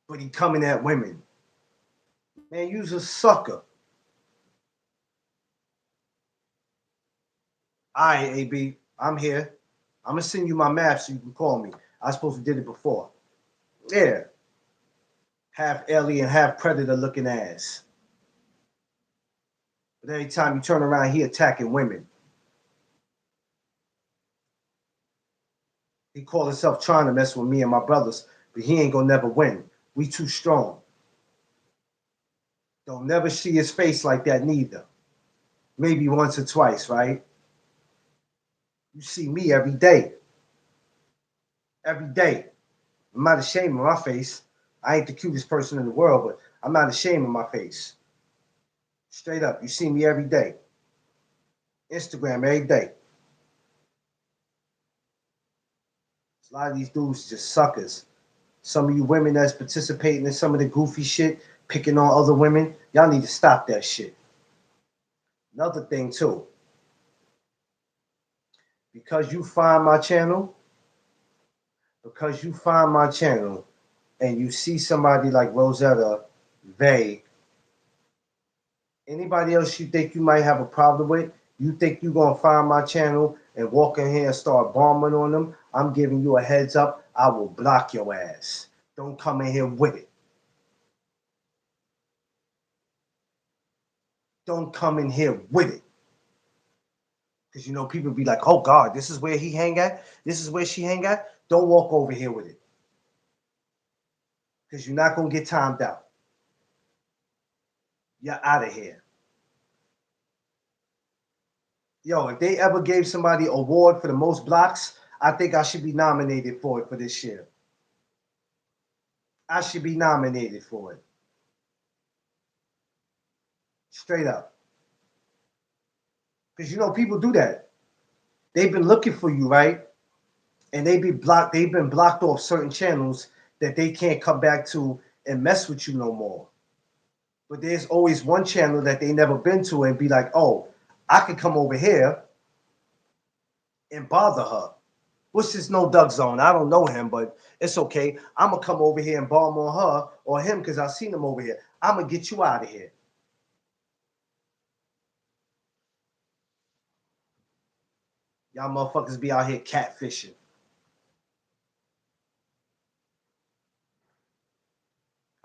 But he coming at women. Man, you's a sucker. All right, AB, I'm here. I'm gonna send you my map so you can call me. I supposed to did it before. Yeah, half alien, half predator looking ass. But every time you turn around, he attacking women. He called himself trying to mess with me and my brothers, but he ain't gonna never win. We too strong. Don't never see his face like that neither. Maybe once or twice, right? You see me every day. Every day. I'm not ashamed of my face. I ain't the cutest person in the world, but I'm not ashamed of my face. Straight up. You see me every day. Instagram every day. A lot of these dudes just suckers. Some of you women that's participating in some of the goofy shit, picking on other women, y'all need to stop that shit. Another thing too, because you find my channel, and you see somebody like Rosetta, Vay, anybody else you think you might have a problem with, you think you're gonna find my channel and walk in here and start bombing on them, I'm giving you a heads up, I will block your ass. Don't come in here with it. Don't come in here with it. Because you know, people be like, oh God, this is where he hang at, this is where she hang at. Don't walk over here with it. Because you're not gonna get timed out. You're out of here. Yo, if they ever gave somebody an award for the most blocks, I think I should be nominated for it for this year. I should be nominated for it. Straight up. Because you know, people do that. They've been looking for you, right? And they've been blocked off certain channels that they can't come back to and mess with you no more. But there's always one channel that they never been to and be like, oh, I could come over here and bother her. Which is no Doug Zone. I don't know him, but it's okay. I'm gonna come over here and bomb on her or him because I seen him over here. I'm gonna get you out of here. Y'all motherfuckers be out here catfishing.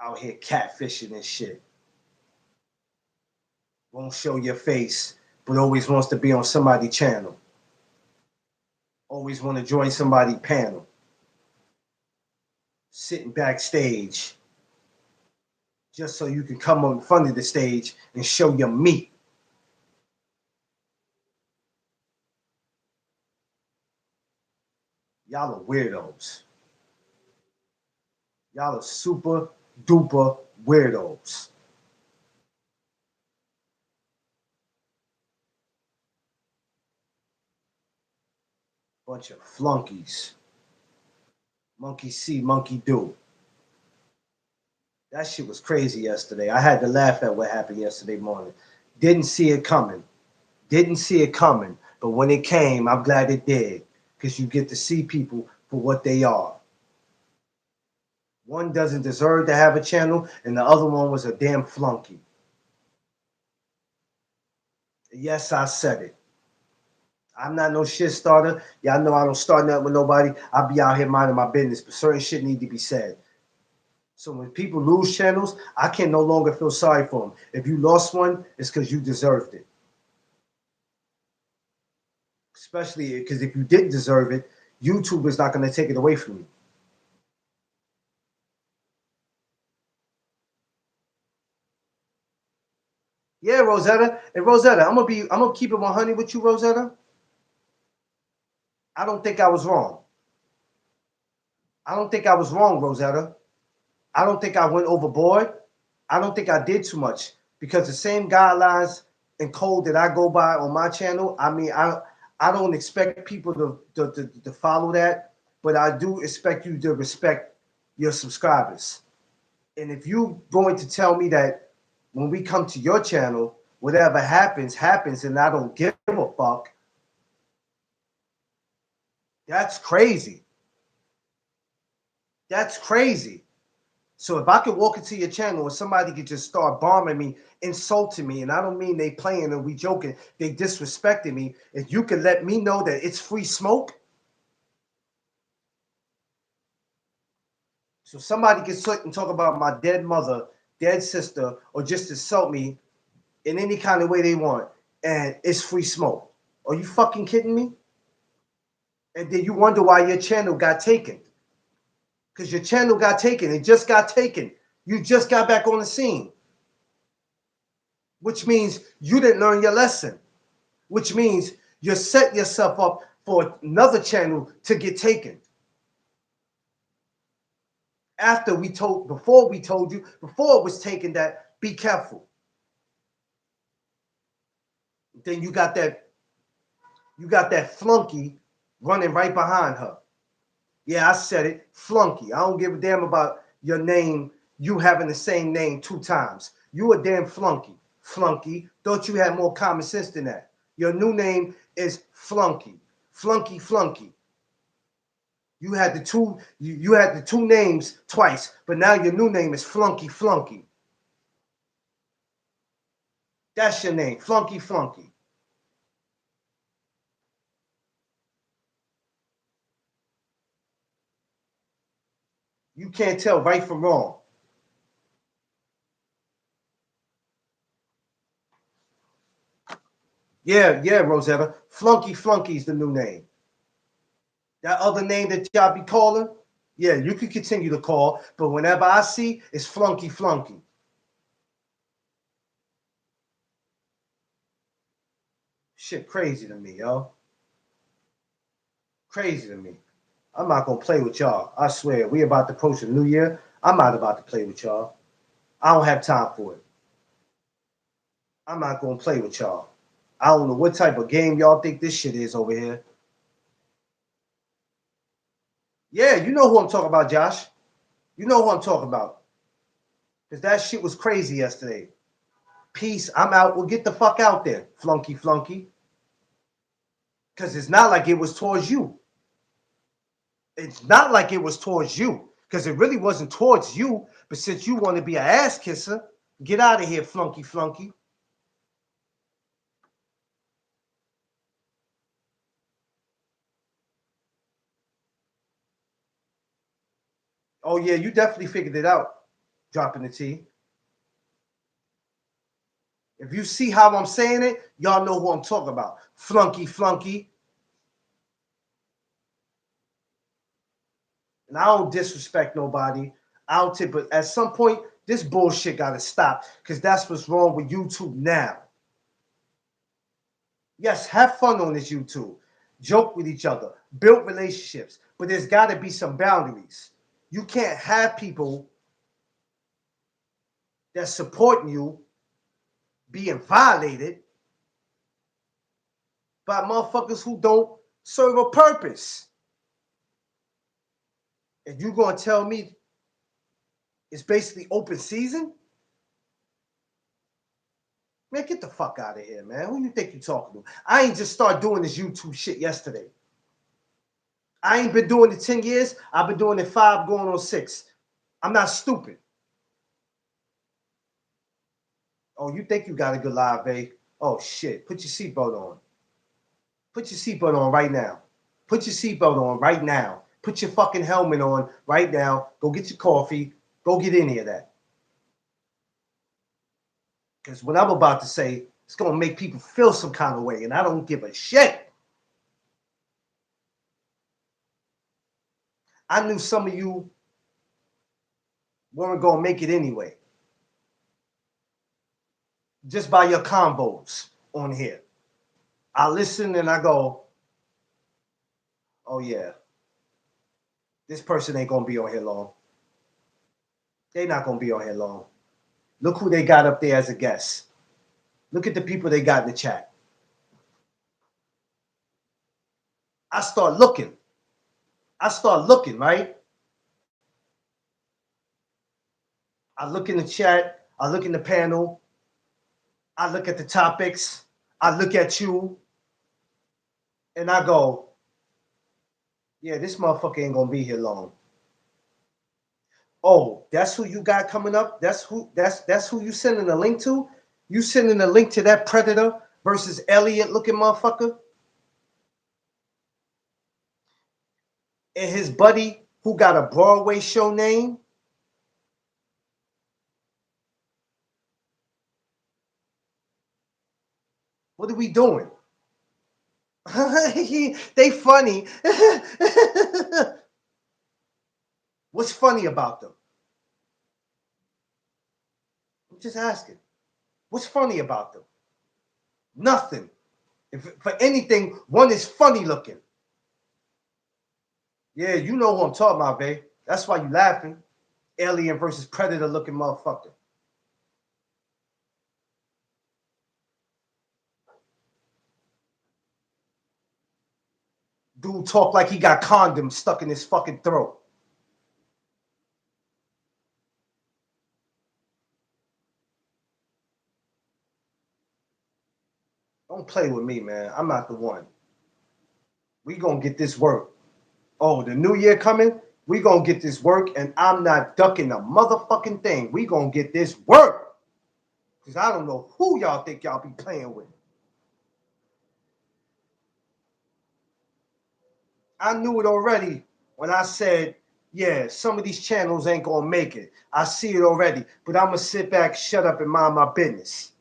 Out here catfishing and shit. Won't show your face, but always wants to be on somebody's channel. Always want to join somebody's panel. Sitting backstage just so you can come on front of the stage and show your meat. Y'all are weirdos. Y'all are super duper weirdos. Bunch of flunkies. Monkey see, monkey do. That shit was crazy yesterday. I had to laugh at what happened yesterday morning. Didn't see it coming. Didn't see it coming. But when it came, I'm glad it did. Because you get to see people for what they are. One doesn't deserve to have a channel, and the other one was a damn flunky. Yes, I said it. I'm not no shit starter. Y'all know I don't start nothing with nobody. I'll be out here minding my business, but certain shit need to be said. So when people lose channels, I can no longer feel sorry for them. If you lost one, it's because you deserved it. Especially because if you didn't deserve it, YouTube is not going to take it away from you. Yeah, Rosetta. And Rosetta, I'm gonna keep it 100 with you, Rosetta. I don't think I was wrong. I don't think I was wrong, Rosetta. I don't think I went overboard. I don't think I did too much because the same guidelines and code that I go by on my channel, I mean, I don't expect people to follow that, but I do expect you to respect your subscribers. And if you going to tell me that when we come to your channel, whatever happens, happens, and I don't give a fuck, that's crazy. That's crazy. So if I could walk into your channel and somebody could just start bombing me, insulting me, and I don't mean they playing or we joking, they disrespecting me, if you could let me know that it's free smoke. So somebody can sit and talk about my dead mother, dead sister, or just insult me in any kind of way they want, and it's free smoke. Are you fucking kidding me? And then you wonder why your channel got taken. Because your channel got taken. It just got taken. You just got back on the scene. Which means you didn't learn your lesson. Which means you set yourself up for another channel to get taken. Before it was taken that be careful. Then you got that flunky running right behind her. Yeah, I said it. Flunky. I don't give a damn about your name, you having the same name 2 times. You a damn flunky. Flunky. Thought you had more common sense than that. Your new name is Flunky. Flunky Flunky. You had the two names twice, but now your new name is Flunky Flunky. That's your name, Flunky Flunky. You can't tell right from wrong. Yeah, yeah, Rosetta. Flunky Flunky's the new name. That other name that y'all be calling, yeah, you can continue to call, but whenever I see, it's Flunky Flunky. Shit crazy to me, yo. Crazy to me. I'm not gonna play with y'all. I swear. We about to approach the new year. I'm not about to play with y'all. I don't have time for it. I'm not gonna play with y'all. I don't know what type of game y'all think this shit is over here. Yeah, you know who I'm talking about, Josh. You know who I'm talking about. Because that shit was crazy yesterday. Peace. I'm out. Well, get the fuck out there, Flunky Flunky. Because it's not like it was towards you. It's not like it was towards you. Because it really wasn't towards you. But since you want to be an ass kisser, get out of here, Flunky Flunky. Oh, yeah, you definitely figured it out, dropping the T. If you see how I'm saying it, y'all know who I'm talking about. Flunky Flunky. And I don't disrespect nobody. I don't tip, but at some point, this bullshit gotta stop because that's what's wrong with YouTube now. Yes, have fun on this YouTube. Joke with each other, build relationships, but there's gotta be some boundaries. You can't have people that's supporting you being violated by motherfuckers who don't serve a purpose. And you gonna tell me it's basically open season? Man, get the fuck out of here, man. Who you think you talking to? I ain't just start doing this YouTube shit yesterday. I ain't been doing it 10 years. I've been doing it 5 going on 6. I'm not stupid. Oh, you think you got a good live, babe? Oh shit. Put your seatbelt on. Put your seatbelt on right now. Put your seatbelt on right now. Put your fucking helmet on right now. Go get your coffee. Go get any of that. Because what I'm about to say, it's gonna make people feel some kind of way, and I don't give a shit. I knew some of you weren't gonna make it anyway, just by your combos on here. I listen and I go, oh yeah, this person ain't gonna be on here long. They not gonna be on here long. Look who they got up there as a guest. Look at the people they got in the chat. I start looking. I start looking, right? I look in the chat. I look in the panel. I look at the topics. I look at you. And I go, yeah, this motherfucker ain't gonna be here long. Oh, that's who you got coming up? That's who you sending a link to? You sending a link to that Predator versus Elliot looking motherfucker? And his buddy who got a Broadway show name? What are we doing? They funny. What's funny about them? I'm just asking. What's funny about them? Nothing. If for anything, one is funny looking. Yeah, you know who I'm talking about, babe. That's why you laughing. Alien versus Predator looking motherfucker. Dude talk like he got condoms stuck in his fucking throat. Don't play with me, man. I'm not the one. We gonna get this work. Oh, the new year coming? We gonna get this work, and I'm not ducking a motherfucking thing. We gonna get this work. Because I don't know who y'all think y'all be playing with. I knew it already when I said, yeah, some of these channels ain't gonna make it. I see it already, but I'm gonna sit back, shut up, and mind my business.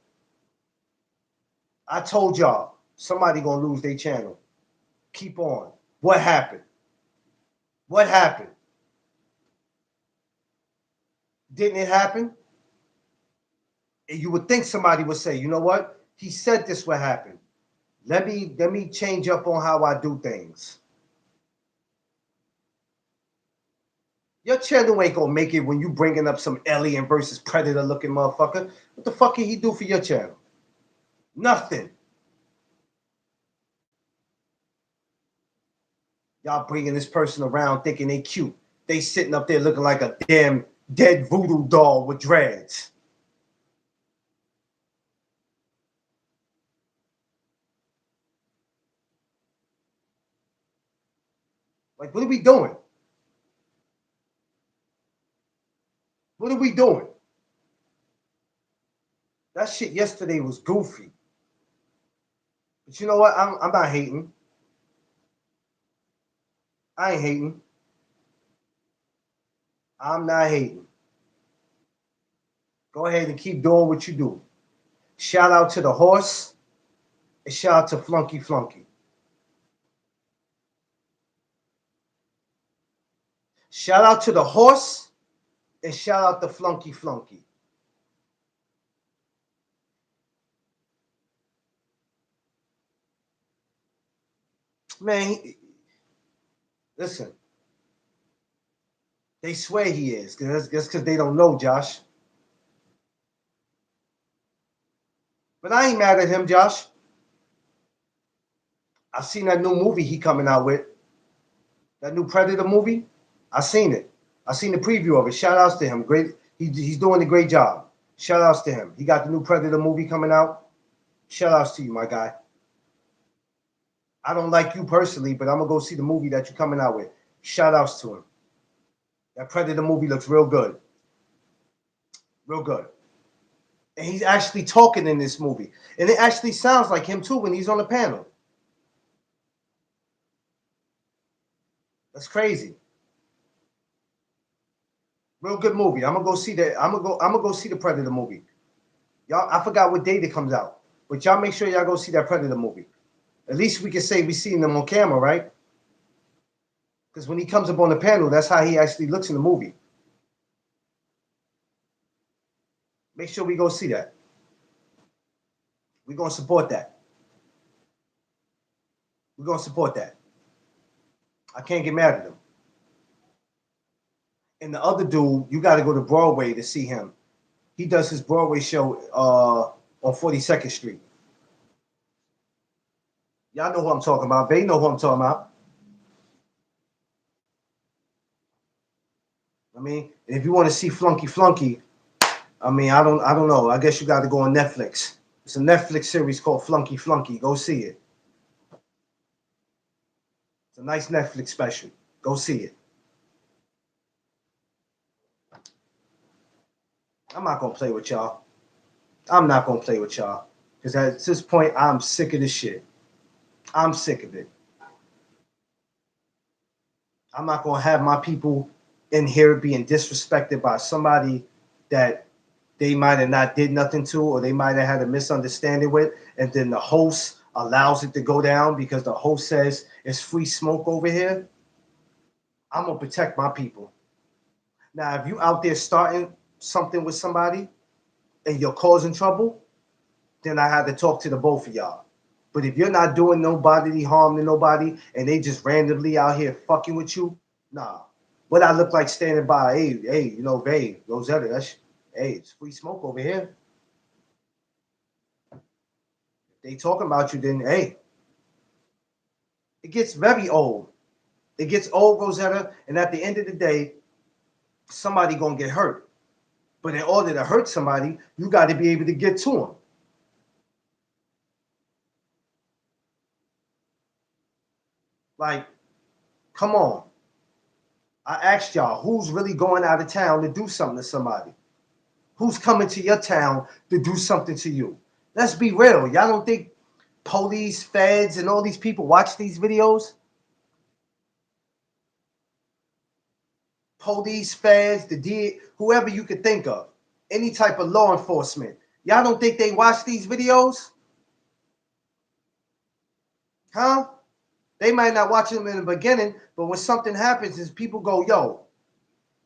I told y'all, somebody gonna lose their channel. Keep on. What happened? What happened? Didn't it happen? And you would think somebody would say, you know what? He said this would happen. Let me change up on how I do things. Your channel ain't gonna make it when you bringing up some alien versus predator looking motherfucker. What the fuck can he do for your channel? Nothing. Y'all bringing this person around thinking they cute. They sitting up there looking like a damn dead voodoo doll with dreads. Like, what are we doing? What are we doing? That shit yesterday was goofy. But you know what? I'm not hating. I ain't hating. I'm not hating. Go ahead and keep doing what you do. Shout out to the horse and shout out to Flunky Flunky. Shout out to the horse and shout out to Flunky Flunky. Man, listen, they swear he is. That's because they don't know, Josh. But I ain't mad at him, Josh. I seen that new movie he coming out with. That new Predator movie. I seen it. I seen the preview of it. Shout outs to him. Great. He's doing a great job. Shout outs to him. He got the new Predator movie coming out. Shout outs to you, my guy. I don't like you personally, but I'm gonna go see the movie that you're coming out with. Shout outs to him. That Predator movie looks real good. Real good. And he's actually talking in this movie. And it actually sounds like him too when he's on the panel. That's crazy. Real good movie. I'm gonna go see that. I'm gonna go see the Predator movie. Y'all, I forgot what date it comes out. But y'all make sure y'all go see that Predator movie. At least we can say we seen him on camera, right? Because when he comes up on the panel, that's how he actually looks in the movie. Make sure we go see that. We're gonna support that. We're gonna support that. I can't get mad at him. And the other dude, you got to go to Broadway to see him. He does his Broadway show on 42nd Street. Y'all know who I'm talking about. They know who I'm talking about. I mean, if you want to see Flunky Flunky, I mean, I don't know. I guess you got to go on Netflix. It's a Netflix series called Flunky Flunky. Go see it. It's a nice Netflix special. Go see it. I'm not gonna play with y'all. I'm not gonna play with y'all because at this point, I'm sick of this shit. I'm sick of it. I'm not gonna have my people in here being disrespected by somebody that they might have not did nothing to, or they might have had a misunderstanding with, and then the host allows it to go down because the host says it's free smoke over here. I'm gonna protect my people. Now, if you out there starting something with somebody and you're causing trouble, then I had to talk to the both of y'all. But if you're not doing nobody harm to nobody and they just randomly out here fucking with you, nah. What I look like standing by, hey, you know, babe, Rosetta, hey, it's free smoke over here. If they talking about you, then hey, It gets very old. It gets old, Rosetta, and at the end of the day, somebody gonna get hurt. But in order to hurt somebody, you got to be able to get to them. Like, come on. I asked y'all, who's really going out of town to do something to somebody? Who's coming to your town to do something to you? Let's be real. Y'all don't think police, feds, and all these people watch these videos? Police, feds, the D, whoever you could think of, any type of law enforcement. Y'all don't think they watch these videos? Huh? They might not watch them in the beginning, but when something happens, is people go, yo,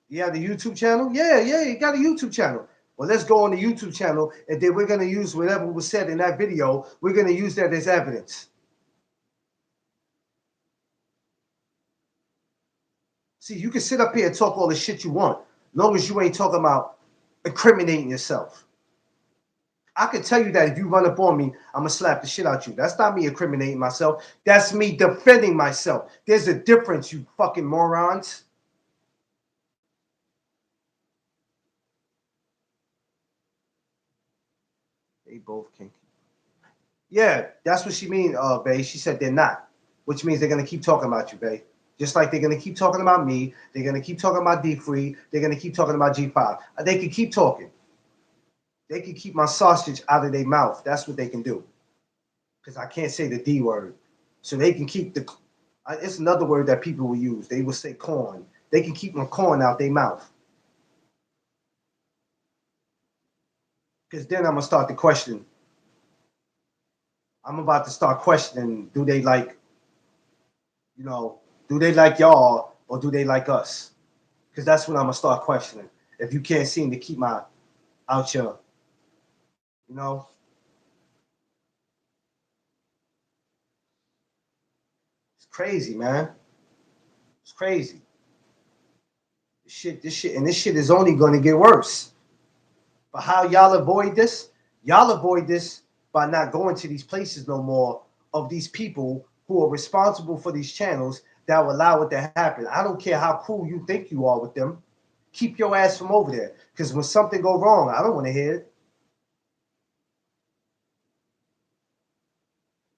you have the YouTube channel? Yeah, you got a YouTube channel. Well, let's go on the YouTube channel, and then we're going to use whatever was said in that video. We're going to use that as evidence. See, you can sit up here and talk all the shit you want, as long as you ain't talking about incriminating yourself. I can tell you that if you run up on me, I'm going to slap the shit out you. That's not me incriminating myself. That's me defending myself. There's a difference, you fucking morons. They both kinky. Yeah, that's what she mean, Bae. She said they're not, which means they're going to keep talking about you, Bae. Just like they're going to keep talking about me. They're going to keep talking about D3. They're going to keep talking about G5. They can keep talking. They can keep my sausage out of their mouth. That's what they can do. Because I can't say the D word. So they can keep the, it's another word that people will use. They will say corn. They can keep my corn out their mouth. Because then I'm going to start to question. I'm about to start questioning, do they like, do they like y'all or do they like us? Because that's when I'm going to start questioning. If you can't seem to keep my out your, it's crazy, man. It's crazy. This shit is only going to get worse. But how y'all avoid this? Y'all avoid this by not going to these places no more of these people who are responsible for these channels that will allow it to happen. I don't care how cool you think you are with them. Keep your ass from over there. Because when something go wrong, I don't want to hear it.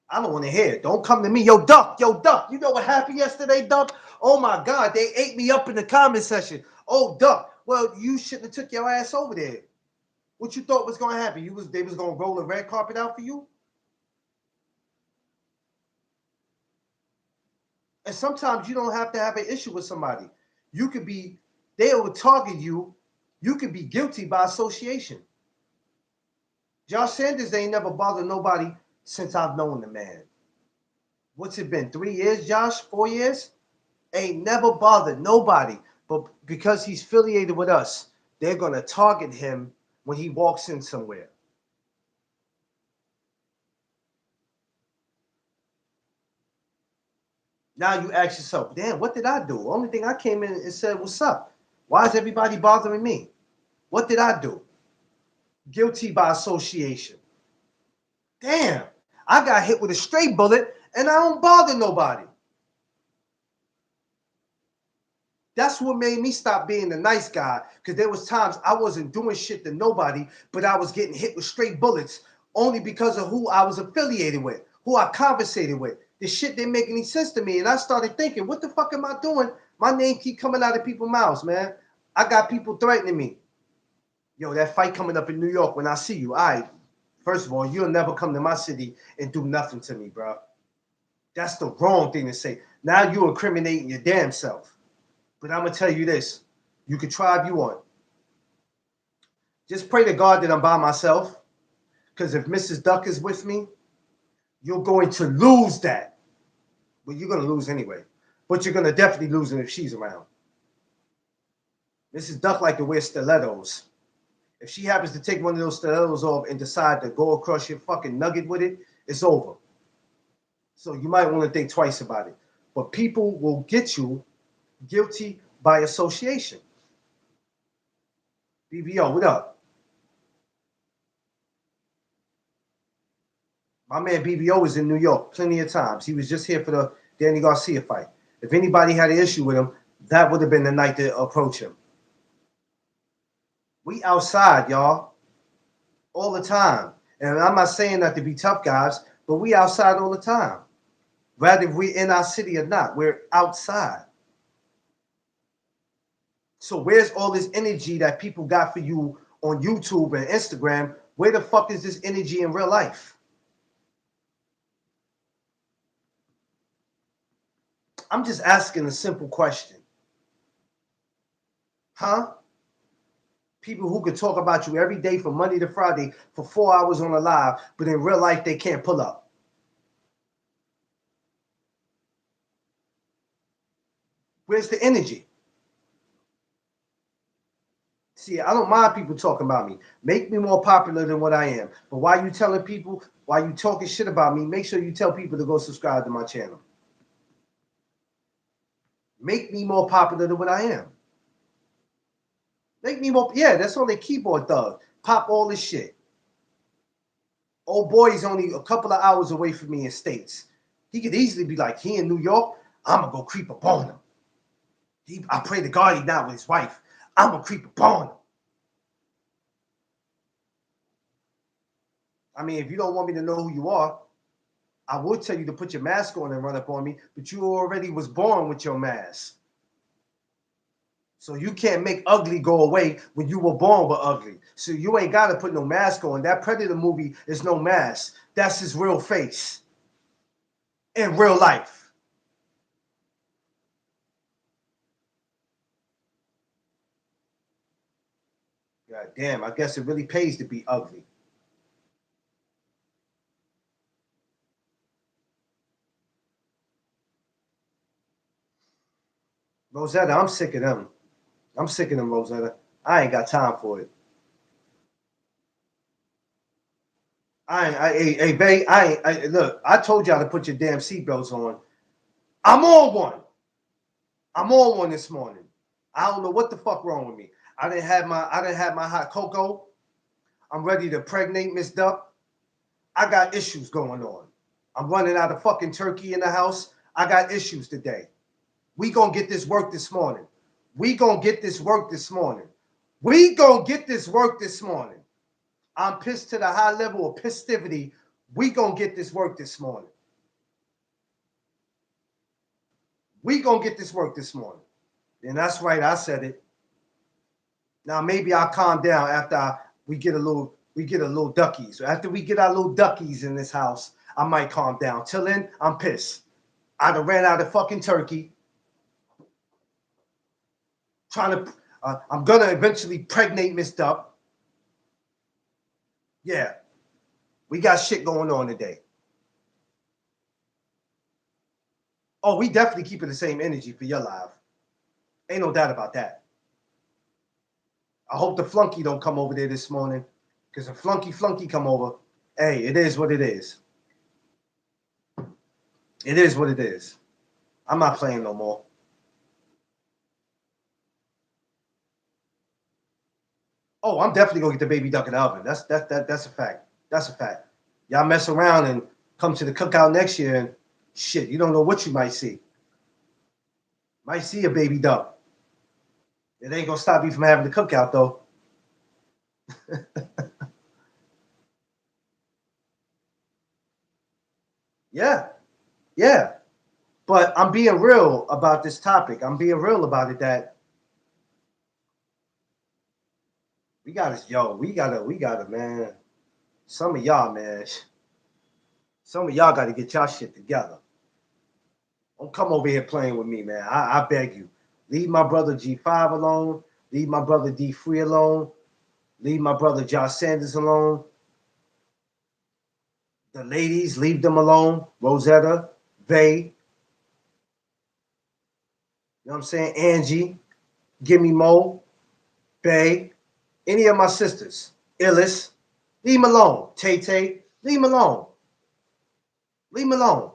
I don't want to hear it. Don't come to me. Yo, Duck. You know what happened yesterday, Duck? Oh, my God. They ate me up in the comment section. Oh, Duck. Well, you shouldn't have took your ass over there. What you thought was going to happen? They was going to roll the red carpet out for you? And sometimes you don't have to have an issue with somebody. You could be, they will target you. You could be guilty by association. Josh Sanders ain't never bothered nobody since I've known the man. What's it been? 3 years, Josh? 4 years? Ain't never bothered nobody. But because he's affiliated with us, they're going to target him when he walks in somewhere. Now you ask yourself, damn, what did I do? Only thing I came in and said, what's up? Why is everybody bothering me? What did I do? Guilty by association. Damn, I got hit with a straight bullet and I don't bother nobody. That's what made me stop being the nice guy, because there was times I wasn't doing shit to nobody, but I was getting hit with straight bullets only because of who I was affiliated with, who I conversated with. This shit didn't make any sense to me, and I started thinking, what the fuck am I doing? My name keep coming out of people's mouths, man. I got people threatening me. Yo, that fight coming up in New York when I see you. All right, first of all, you'll never come to my city and do nothing to me, bro. That's the wrong thing to say. Now you're incriminating your damn self. But I'm going to tell you this. You can try if you want. Just pray to God that I'm by myself. Because if Mrs. Duck is with me, you're going to lose that. Well, you're going to lose anyway. But you're going to definitely lose it if she's around. Mrs. Duck like to wear stilettos. If she happens to take one of those stilettos off and decide to go across your fucking nugget with it, it's over. So you might want to think twice about it. But people will get you guilty by association. BBO, what up? My man BBO was in New York plenty of times. He was just here for Danny Garcia fight. If anybody had an issue with him, that would have been the night to approach him. We outside, y'all, all the time. And I'm not saying that to be tough guys, but we outside all the time. Whether we in our city or not, we're outside. So where's all this energy that people got for you on YouTube and Instagram? Where the fuck is this energy in real life? I'm just asking a simple question. Huh? People who could talk about you every day from Monday to Friday for 4 hours on a live, but in real life they can't pull up. Where's the energy? See, I don't mind people talking about me. Make me more popular than what I am. But while you telling people, while you talking shit about me, make sure you tell people to go subscribe to my channel. Make me more popular than what I am. Make me more, yeah, that's all they keyboard does. Pop all this shit. Old boy's only a couple of hours away from me in States. He could easily be like, he in New York, I'm gonna go creep up on him. I pray to God he's not with his wife. I'm gonna creep up on him. I mean, if you don't want me to know who you are, I would tell you to put your mask on and run up on me, but you already was born with your mask. So you can't make ugly go away when you were born with ugly. So you ain't got to put no mask on. That Predator movie is no mask. That's his real face in real life. God damn, I guess it really pays to be ugly. Rosetta, I'm sick of them. I'm sick of them, Rosetta. I ain't got time for it. Hey, babe, look, I told y'all to put your damn seatbelts on. I'm on one. I'm on one this morning. I don't know what the fuck wrong with me. I didn't have my hot cocoa. I'm ready to pregnate Miss Duck. I got issues going on. I'm running out of fucking turkey in the house. I got issues today. We gonna get this work this morning. We gonna get this work this morning. We gonna get this work this morning. I'm pissed to the high level of pissivity. We gonna get this work this morning. We gonna get this work this morning. And that's right, I said it. Now maybe I'll calm down after we get a little duckies. After we get our little duckies in this house, I might calm down. Till then, I'm pissed. I done ran out of fucking turkey. I'm gonna eventually pregnate Miss Duck. Yeah, we got shit going on today. Oh, we definitely keeping the same energy for your live. Ain't no doubt about that. I hope the flunky don't come over there this morning. Because if flunky come over, hey, it is what it is. It is what it is. I'm not playing no more. Oh, I'm definitely gonna get the baby duck in the oven. That's a fact. That's a fact. Y'all mess around and come to the cookout next year and shit, you don't know what you might see. Might see a baby duck. It ain't gonna stop you from having the cookout though. Yeah, yeah. But I'm being real about this topic. I'm being real about it that we gotta, man. Some of y'all, man. Some of y'all gotta get y'all shit together. Don't come over here playing with me, man. I beg you. Leave my brother G5 alone. Leave my brother D Free alone. Leave my brother Josh Sanders alone. The ladies, leave them alone. Rosetta, Vay, you know what I'm saying? Angie, Gimme Mo, Bay, any of my sisters. Illis, leave them alone. Tay Tay, leave them alone. Leave them alone.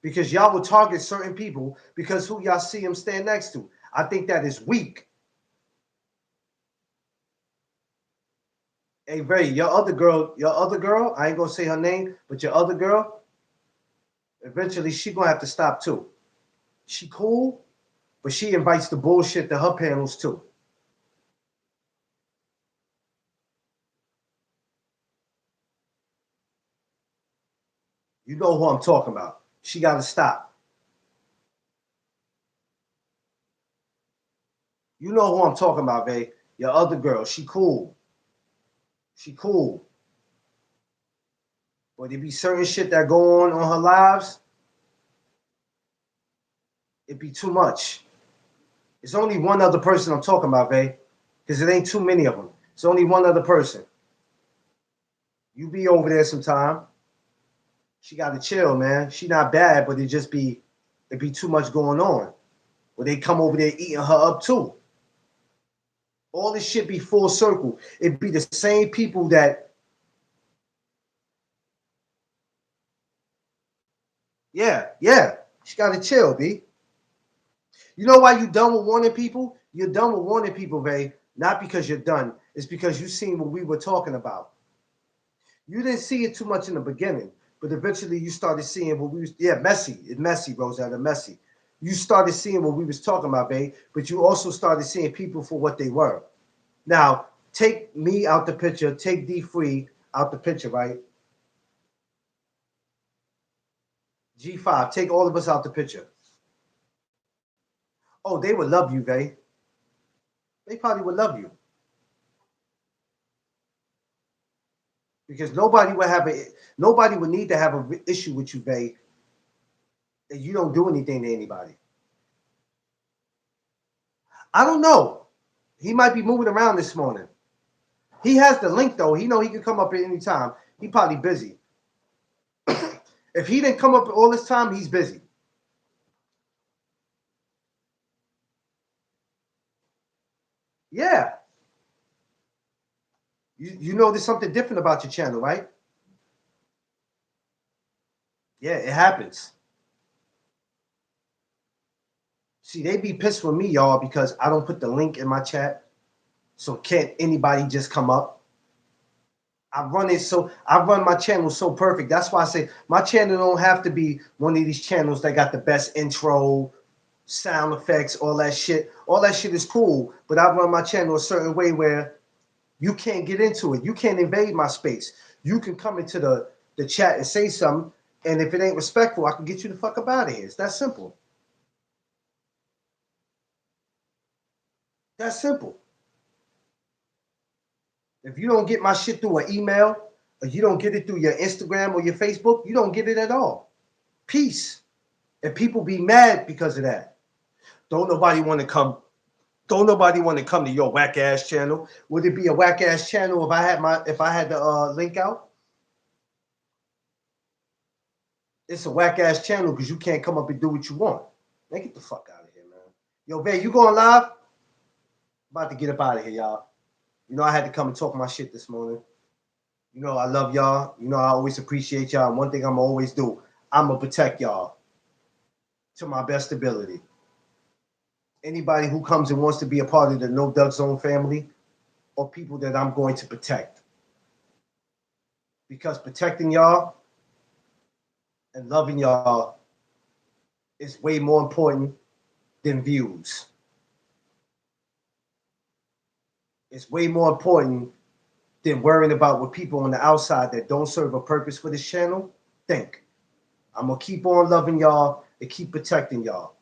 Because y'all will target certain people because who y'all see them stand next to. I think that is weak. Hey, Ray, your other girl, I ain't gonna say her name, but your other girl, Eventually, she gonna have to stop too. She cool, but she invites the bullshit to her panels too. You know who I'm talking about. She got to stop. You know who I'm talking about, babe. Your other girl, she cool. She cool. But there be certain shit that go on her lives, it be too much. It's only one other person I'm talking about, babe. Because it ain't too many of them. It's only one other person. You be over there sometime. She got to chill, man. She not bad, but it be too much going on. Where they come over there eating her up too. All this shit be full circle. It be the same people that, yeah, yeah. She got to chill, B. You know why you done with warning people? You're done with warning people, babe. Not because you're done. It's because you seen what we were talking about. You didn't see it too much in the beginning, but eventually you started seeing what we was. Yeah, messy. It's messy, Rosetta. Messy. You started seeing what we was talking about, babe. But you also started seeing people for what they were. Now, take me out the picture. Take D Free out the picture, right? G5. Take all of us out the picture. Oh, they would love you, babe. They probably would love you because nobody would need to have an issue with you, babe. That you don't do anything to anybody. I don't know. He might be moving around this morning. He has the link though. He know he can come up at any time. He probably busy. If he didn't come up all this time, he's busy. Yeah. You know there's something different about your channel, right? Yeah, it happens. See, they be pissed with me, y'all, because I don't put the link in my chat. So can't anybody just come up? I run my channel so perfect. That's why I say my channel don't have to be one of these channels that got the best intro, sound effects, all that shit. All that shit is cool, but I run my channel a certain way where you can't get into it. You can't invade my space. You can come into the chat and say something, and if it ain't respectful, I can get you the fuck up out of here. It's that simple. That's simple. If you don't get my shit through an email, or you don't get it through your Instagram or your Facebook, you don't get it at all. Peace. And people be mad because of that. Don't nobody want to come. Don't nobody want to come to your whack ass channel. Would it be a whack ass channel if I had the link out? It's a whack ass channel because you can't come up and do what you want. Man, get the fuck out of here, man. Yo, Bay, you going live? About to get up out of here, y'all. You know I had to come and talk my shit this morning. You know I love y'all. You know I always appreciate y'all. And one thing I'm always do, I'm gonna protect y'all to my best ability. Anybody who comes and wants to be a part of the No Doug Zone family or people that I'm going to protect. Because protecting y'all and loving y'all is way more important than views. It's way more important than worrying about what people on the outside that don't serve a purpose for this channel think. I'm gonna keep on loving y'all and keep protecting y'all.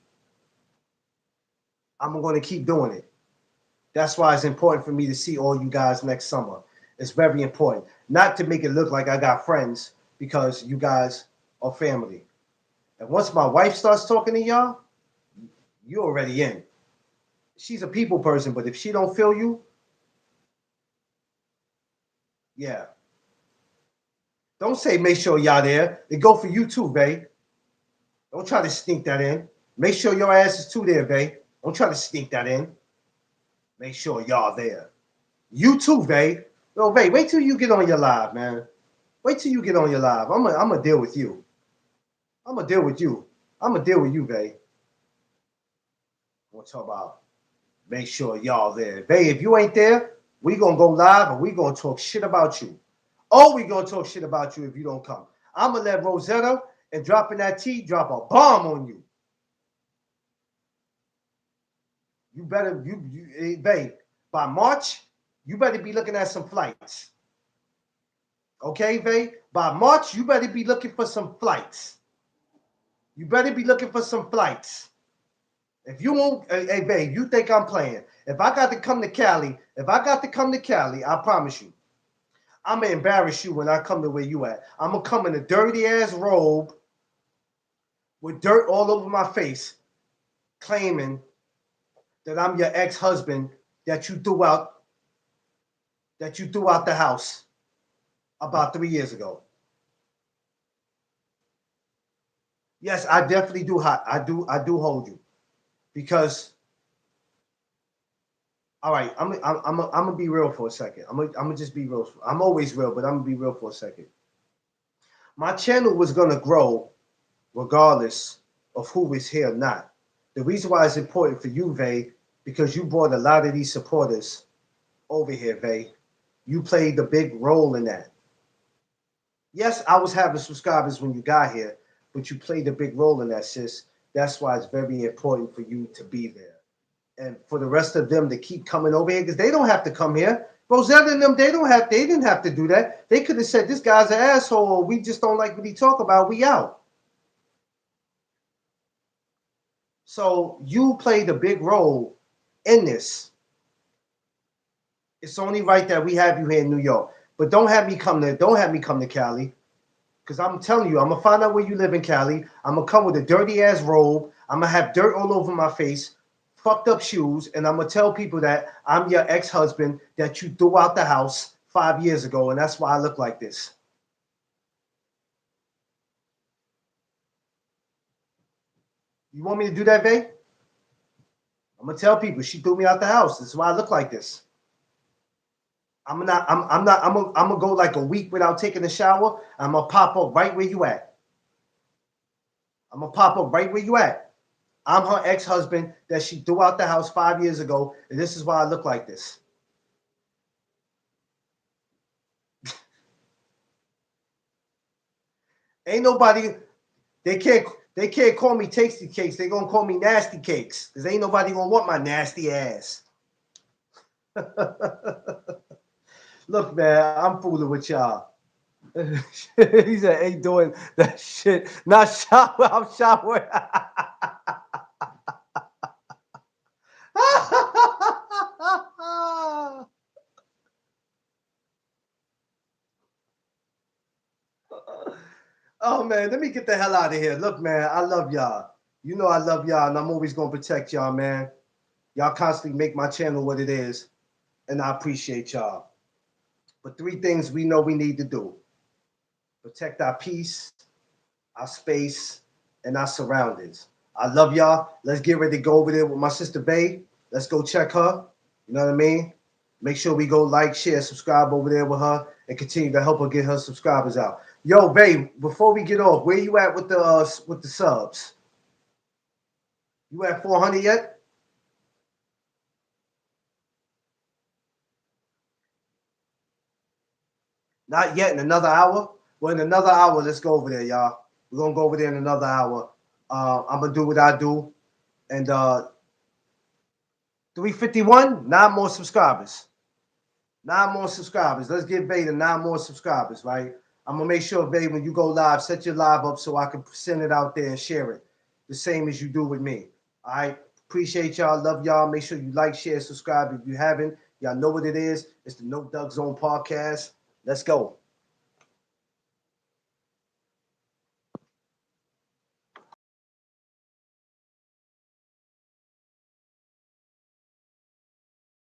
I'm gonna keep doing it. That's why it's important for me to see all you guys next summer. It's very important. Not to make it look like I got friends because you guys are family. And once my wife starts talking to y'all, you're already in. She's a people person, but if she don't feel you, yeah. Don't say make sure y'all there. They go for you too, babe. Don't try to sneak that in. Make sure your ass is too there, babe. Don't try to sneak that in. Make sure y'all there. You too, babe. No, babe, wait till you get on your live, man. Wait till you get on your live. I'm gonna deal with you. I'm gonna deal with you. I'm gonna deal with you, babe. We'll talk about make sure y'all there. Babe, if you ain't there, we gonna go live and we gonna talk shit about you. Oh, we gonna talk shit about you if you don't come. I'm gonna let Rosetta and dropping that T, drop a bomb on you. You better, hey, babe, by March, you better be looking at some flights. Okay, babe? By March, you better be looking for some flights. You better be looking for some flights. If you won't, hey, babe, you think I'm playing. If I got to come to Cali, I promise you, I'm going to embarrass you when I come to where you at. I'm going to come in a dirty-ass robe with dirt all over my face, claiming that I'm your ex-husband that you threw out the house about 3 years ago. Yes, I definitely do. I do hold you, because all right, I'm gonna be real for a second. I'm gonna just be real. I'm always real, but I'm gonna be real for a second. My channel was gonna grow regardless of who is here or not. The reason why it's important for you, Vay, because you brought a lot of these supporters over here, Vay. You played the big role in that. Yes, I was having subscribers when you got here, but you played a big role in that, sis. That's why it's very important for you to be there. And for the rest of them to keep coming over here, because they don't have to come here. Rosetta and them, they didn't have to do that. They could have said, this guy's an asshole, or we just don't like what he talk about, we out. So you played a big role in this. It's only right that we have you here in New York. But don't have me come to Cali. Because I'm telling you, I'm going to find out where you live in Cali. I'm going to come with a dirty-ass robe. I'm going to have dirt all over my face, fucked up shoes, and I'm going to tell people that I'm your ex-husband that you threw out the house 5 years ago, and that's why I look like this. You want me to do that, Vay? I'm going to tell people she threw me out the house. That's why I look like this. I'm gonna go like a week without taking a shower. I'm gonna pop up right where you at. I'm gonna pop up right where you at. I'm her ex-husband that she threw out the house 5 years ago, and this is why I look like this. Ain't nobody, they can't call me Tasty Cakes. They gonna call me Nasty Cakes, because ain't nobody gonna want my nasty ass. Look, man, I'm fooling with y'all. He said, ain't doing that shit. Not shower, I'm showering. Oh, man, let me get the hell out of here. Look, man, I love y'all. You know I love y'all, and I'm always going to protect y'all, man. Y'all constantly make my channel what it is, and I appreciate y'all. But 3 things we know we need to do. Protect our peace, our space, and our surroundings. I love y'all. Let's get ready to go over there with my sister Bay. Let's go check her. You know what I mean? Make sure we go like, share, subscribe over there with her, and continue to help her get her subscribers out. Yo, Bay, before we get off, where you at with the subs? You at 400 yet? Not yet. In another hour? Well, in another hour, let's go over there, y'all. We're gonna go over there in another hour. I'm gonna do what I do, and 351, 9 more subscribers. 9 more subscribers. Let's get Vay to 9 more subscribers, right? I'm gonna make sure, Vay, when you go live, set your live up so I can send it out there and share it, the same as you do with me. All right. Appreciate y'all. Love y'all. Make sure you like, share, subscribe if you haven't. Y'all know what it is. It's the No Doug Zone podcast. Let's go.